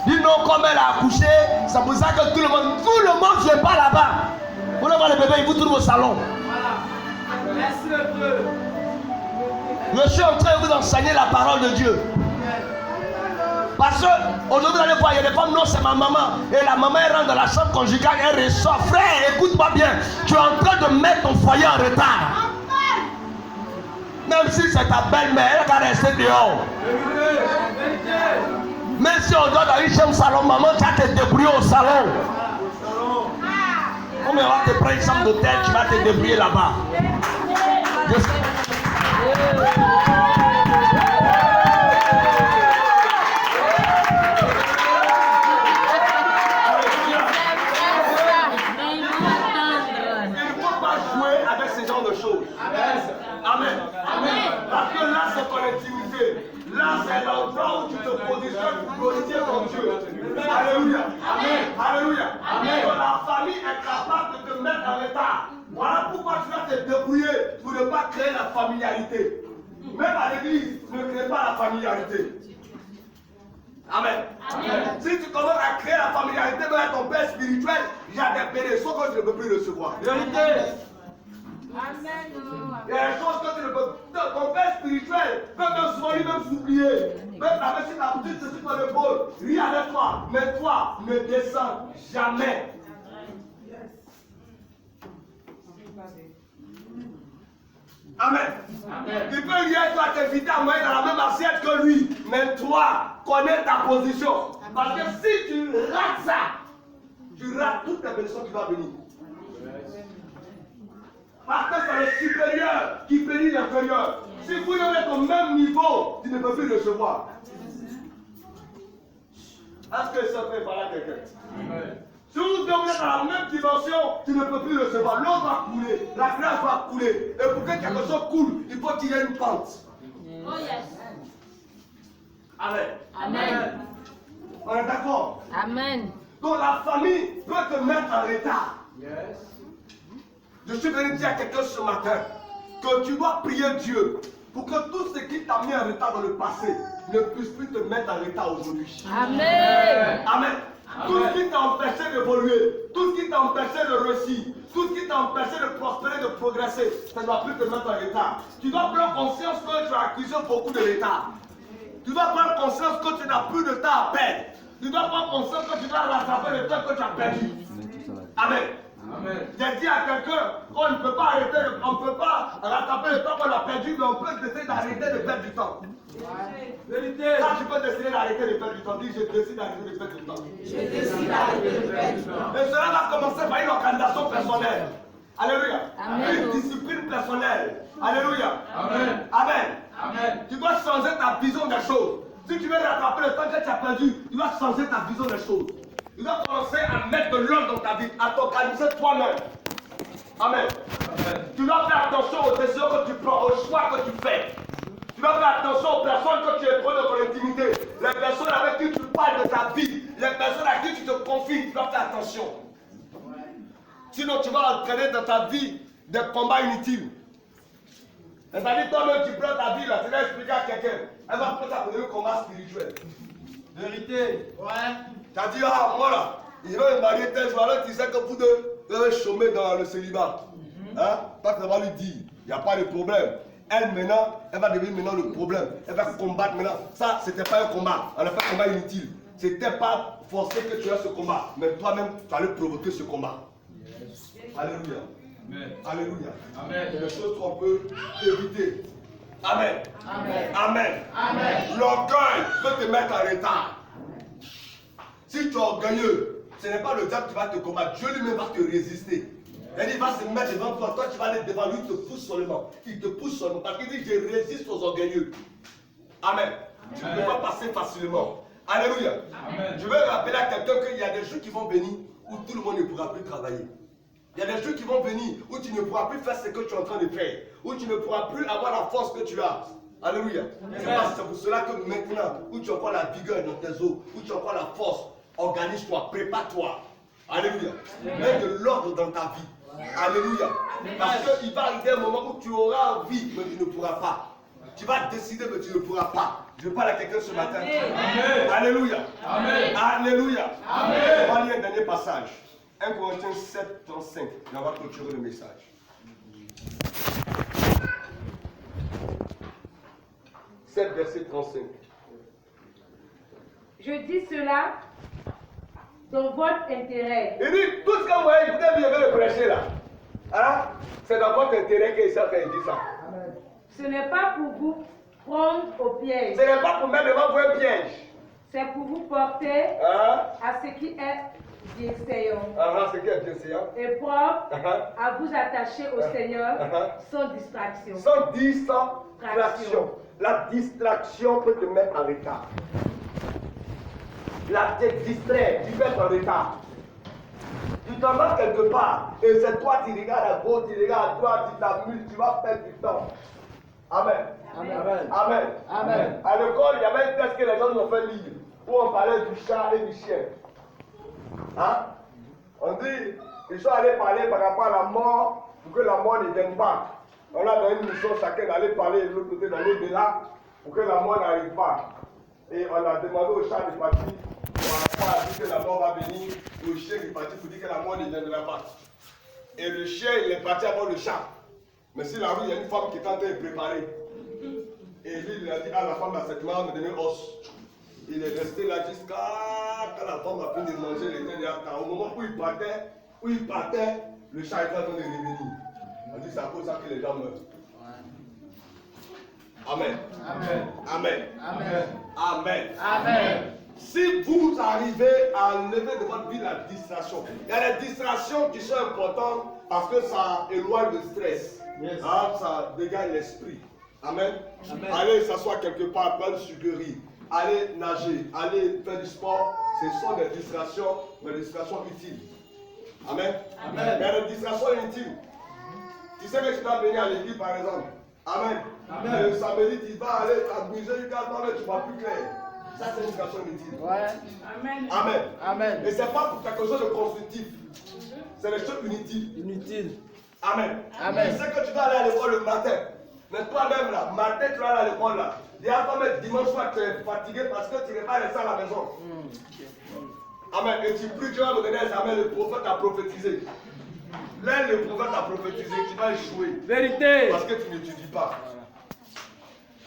Speaker 1: Dis non, comme elle a accouché, c'est pour ça que tout le monde ne vient pas là-bas. Vous voulez voir le bébé, il vous trouve au salon. Je suis en train de vous enseigner la parole de Dieu. Parce que aujourd'hui, vous allez voir, il y a des femmes, non, c'est ma maman. Et la maman, elle rentre dans la chambre conjugale, elle ressort. Frère, écoute-moi bien. Tu es en train de mettre ton foyer en retard. Même si c'est ta belle-mère, elle va rester dehors. Même si on doit dans une chambre salon, maman, tu vas te débrouiller au salon. Comme on va te prendre une chambre d'hôtel, tu vas te débrouiller là-bas. Amen. Amen. Parce que là, c'est ton intimité. Là, c'est l'endroit où tu te positionnes pour glorifier ton Dieu. Alléluia. Amen. Alléluia. Amen. Donc, la famille est capable de te mettre en retard. Voilà pourquoi tu vas te débrouiller pour ne pas créer la familiarité. Même à l'église, ne crée pas la familiarité. Amen. Amen. Si tu commences à créer la familiarité avec ton père spirituel, il y a des bénédictions que tu ne peux plus recevoir. Vérité. Amen. Il y a des choses que tu ne peux. Ton père spirituel peut te soigner, même s'oublier. Même avec si ta petite te sur l'épaule, ris avec toi. Mais toi, ne descends jamais. Amen. Amen. Il peut rien toi t'inviter à manger dans la même assiette que lui. Mais toi, connais ta position. Parce que si tu rates ça, tu rates toutes les bénédictions qui vont venir. Parce que c'est le supérieur qui bénit l'inférieur. Si vous êtes au même niveau, tu ne peux plus recevoir. Est-ce que ça fait parler à quelqu'un? Si vous êtes dans la même dimension, tu ne peux plus recevoir. L'eau va couler, la grâce va couler. Et pour que quelque chose coule, il faut qu'il y ait une pente. Oh yes. Amen. Amen. On est d'accord? Amen. Donc la famille peut te mettre en retard. Yes. Je suis venu dire à quelqu'un ce matin que tu dois prier Dieu pour que tout ce qui t'a mis en retard dans le passé ne puisse plus te mettre en retard aujourd'hui. Amen. Amen. Tout ce qui t'a empêché d'évoluer, tout ce qui t'a empêché de réussir, tout ce qui t'a empêché de prospérer, de progresser, ça ne doit plus te mettre en retard. Tu dois prendre conscience que tu as accusé beaucoup de retard. Tu dois prendre conscience que tu n'as plus de temps à perdre. Tu dois prendre conscience que tu dois rattraper le temps que tu as perdu. Amen. J'ai dit à quelqu'un qu'on ne peut pas arrêter, on ne peut pas rattraper le temps qu'on a perdu, mais on peut décider d'arrêter de perdre du temps. Ça, tu peux décider d'arrêter de perdre du temps. Dis, je décide d'arrêter de perdre du temps. Je décide d'arrêter de perdre du temps. Et cela va commencer par une organisation personnelle. Alléluia. Amen. Une discipline personnelle. Alléluia. Amen. Amen. Amen. Tu dois changer ta vision des choses. Si tu veux rattraper le temps que tu as perdu, tu dois changer ta vision des choses. Tu dois commencer à mettre de l'ordre dans ta vie, à t'organiser toi-même. Amen. Tu dois faire attention aux décisions que tu prends, aux choix que tu fais. Tu dois faire attention aux personnes que tu épreuves dans ton intimité. Les personnes avec qui tu parles de ta vie. Les personnes à qui tu te confies. Tu dois faire attention. Sinon, tu vas entraîner dans ta vie des combats inutiles. C'est-à-dire, toi-même, tu prends ta vie là, tu vas expliquer à quelqu'un. Elle va prendre ça pour un combat spirituel. Vérité. Ouais. Tu as dit, ah, moi là, il va me marier tel jour. Alors, tu sais que vous deux, vous allez chômer dans le célibat. Hein? Toi, tu vas lui dire, il n'y a pas de problème. Elle maintenant, elle va devenir maintenant le problème. Elle va combattre maintenant. Ça, c'était pas un combat. On n'a pas un combat inutile. C'était pas forcé que tu aies ce combat. Mais toi-même, tu allais provoquer ce combat. Yes. Alléluia. Amen. Alléluia. Amen. C'est des choses qu'on peut éviter. Amen. Amen. Amen. Amen. L'orgueil peut te mettre en retard. Si tu es orgueilleux, ce n'est pas le diable qui va te combattre. Dieu lui-même va te résister. Il va se mettre devant toi. Toi, tu vas aller devant lui. Il te pousse seulement. Il te pousse seulement. Parce qu'il dit, je résiste aux orgueilleux. Amen. Tu ne peux pas passer facilement. Alléluia. Amen. Je veux rappeler à quelqu'un qu'il y a des jours qui vont venir où tout le monde ne pourra plus travailler. Il y a des jours qui vont venir où tu ne pourras plus faire ce que tu es en train de faire. Où tu ne pourras plus avoir la force que tu as. Alléluia. C'est pour cela que maintenant, où tu as encore la vigueur dans tes os, où tu as encore la force, organise-toi, prépare-toi. Alléluia. Mets de l'ordre dans ta vie. Alléluia. Parce qu'il va arriver un moment où tu auras envie, mais tu ne pourras pas. Tu vas décider, mais tu ne pourras pas. Je parle à quelqu'un ce matin. Amen. Alléluia. Amen. Alléluia. Amen. On va lire un dernier passage. 1 Corinthiens 7, 35. Et on va clôturer le message. 7, verset 35.
Speaker 2: Je dis cela dans votre intérêt.
Speaker 1: Il dit, tout ce que vous voyez, écoutez bien le prêcher là. Hein? C'est dans votre intérêt qu'il dit ça. Amen.
Speaker 2: Ce n'est pas pour vous prendre au piège.
Speaker 1: Ce n'est pas pour mettre devant vous un piège.
Speaker 2: C'est pour vous porter à ce qui est bienséant.
Speaker 1: Ce qui est bienséant.
Speaker 2: Et propre à vous attacher au Seigneur sans distraction.
Speaker 1: Sans distraction. La distraction peut te mettre en retard. Là, tu es distrait, tu peux être en retard. Tu t'en vas quelque part et c'est toi qui regardes à gauche, tu regardes à droite, tu t'amuses, tu vas perdre du temps. Amen. Amen. Amen. Amen. À l'école, il y avait un texte que les gens nous ont fait lire où on parlait du chat et du chien. Hein? On dit, ils sont allés parler par rapport à la mort pour que la mort ne vienne pas. On a donné une mission chacun d'aller parler de l'autre côté dans l'au-delà pour que la mort n'arrive pas. Et on a demandé au chat de partir. On a dit que la mort va venir. Le chien est parti pour dire que la mort ne viendra pas. Et le chien, il est parti avant le chat. Mais sur la rue, il y a une femme qui est en train de préparer. Et lui, il a dit, ah, la femme a cette main me donner os. Il est resté là jusqu'à quand la femme a fini de manger, il était déjà temps. Au moment où il partait, le chat était en train de revenir. On dit, c'est à cause de ça que les gens meurent. Amen. Amen. Amen. Amen. Amen. Amen. Si vous arrivez à enlever de votre vie la distraction, il y a des distractions qui sont importantes parce que ça éloigne le stress. Yes. Ça dégage l'esprit. Amen. Amen. Allez s'asseoir quelque part, prendre une sucrerie, aller nager, aller faire du sport, ce sont des distractions, mais des distractions utiles. Amen. Amen. Il y a des distractions inutiles. Tu sais que tu dois venir à l'église par exemple. Amen. Amen. Le samedi, tu vas aller t'amuser jusqu'à temps, mais tu ne vois plus clair. Ça, c'est une distraction inutile. Ouais. Amen. Amen. Amen. Et ce n'est pas pour quelque chose de constructif. C'est des choses inutiles. Amen. Amen. Tu sais que tu dois aller à l'école le matin. Mais toi-même là, matin, tu vas aller à l'école là. Déjà, toi-même, dimanche soir, tu es fatigué parce que tu n'es pas resté à la maison. Amen. Et tu pries, tu vas me donner un examen, le prophète a prophétisé. Là, le prophète a prophétisé, tu vas échouer. Vérité. Parce que tu n'étudies pas.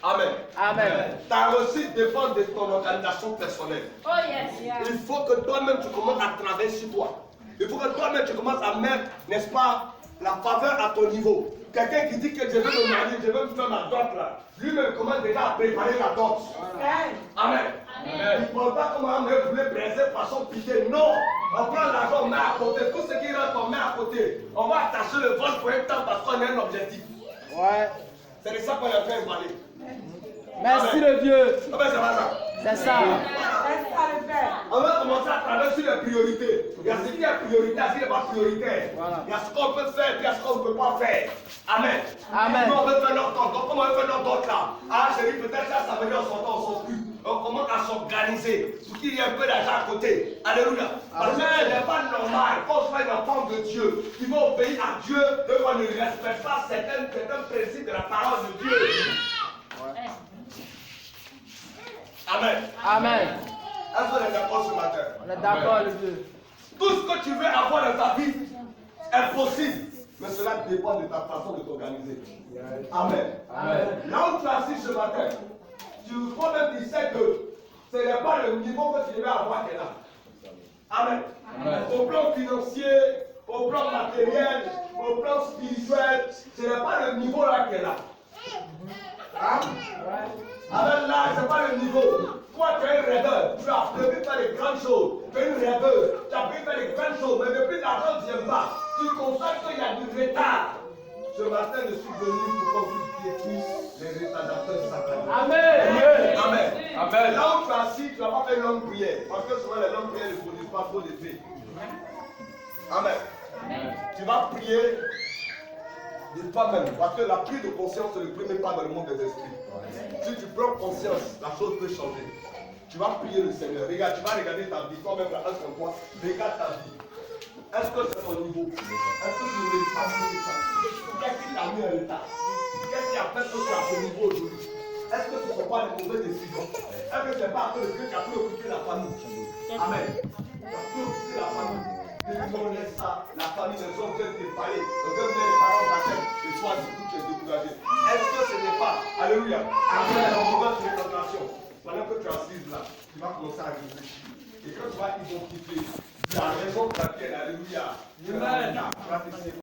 Speaker 1: Amen. Amen. Ta réussite dépend de ton organisation personnelle. Oh yes. Il faut que toi-même tu commences à travailler sur toi. Il faut que toi-même tu commences à mettre, n'est-ce pas, la faveur à ton niveau. Quelqu'un qui dit que je veux me marier, je veux me faire ma dot là. Lui-même commence déjà à préparer la dot. Amen. Il ne prend pas comme un mec voulait presser façon piquée. Non. On prend l'argent, on met à côté. Tout ce qui rentre, on met à côté. On va attacher le vol pour un temps parce qu'on a un objectif. Ouais. C'est de ça qu'on est en train de parler. Merci le Dieu. C'est ça. C'est ça le Père. On va commencer à travailler sur les priorités. Il y a ce qui est prioritaire, ce qui n'est pas prioritaire. Voilà. Il y a ce qu'on peut faire, il y a ce qu'on ne peut pas faire. Amen.
Speaker 2: Amen.
Speaker 1: Comment on veut faire notre temps? Comment on veut faire notre temps là? Ah, chérie, peut-être ça, ça veut dire on s'entend, on s'en plus. On commence à s'organiser pour qu'il y ait un peu d'argent à côté. Alléluia. Parce que ce n'est pas normal quand on fait une enfant de Dieu qui va obéir à Dieu et qu'on ne respecte pas certains principes de la parole de Dieu. Ouais. Amen.
Speaker 2: Amen.
Speaker 1: Est-ce qu'on est d'accord ce matin?
Speaker 2: On est d'accord les deux.
Speaker 1: Tout ce que tu veux avoir dans ta vie est possible. Mais cela dépend de ta façon de t'organiser. Amen. Amen. Là où tu es assis ce matin, tu crois même qu'il sait que ce n'est pas le niveau que tu devais avoir qui est là. Amen. Amen. Au plan financier, au plan matériel, au plan spirituel, ce n'est pas le niveau là qui est là. Hein? Amen. Là, ce n'est pas le niveau. Toi, tu es un rêveur. Tu as prévu faire des grandes choses. Tu es une rêveuse. Tu as prévu faire des grandes choses. Mais depuis l'argent ne vient pas. Tu constates qu'il y a du retard. Ce matin, je suis venu pour qu'on puisse piétiner les retardateurs sataniques.
Speaker 2: Amen.
Speaker 1: Amen.
Speaker 2: Amen.
Speaker 1: Là où tu es assis, tu n'as pas fait une longue prière. Parce que souvent, les longues prières ne produisent pas trop d'effet. Amen. Tu vas prier de toi-même. Parce que la prise de conscience, c'est le premier pas dans le monde des esprits. Si tu prends conscience, la chose peut changer. Tu vas prier le Seigneur. Regarde, tu vas regarder ta vie. Toi-même, regarde ta vie. Est-ce que c'est ton niveau? Est-ce que tu ne veux pas plus ça? Qu'est-ce qui t'a mis en état? Qu'est-ce qui a fait que tu as ce niveau aujourd'hui? Est-ce que ce ne sont pas des mauvaises décisions? Est-ce que ce n'est pas à cause de que tu as pu occuper la famille? Amen. Tu as pu occuper la famille. Depuis qu'on laisse ça, la famille, les hommes viennent te parler. Les hommes viennent les parents t'attendent. Et toi, du coup, tu es découragé. Est-ce que ce n'est pas, alléluia, après la mauvaise fréquentation, pendant que tu es assise là, tu vas commencer à réfléchir. Et quand tu vas identifier la raison pour laquelle, alléluia, tu vas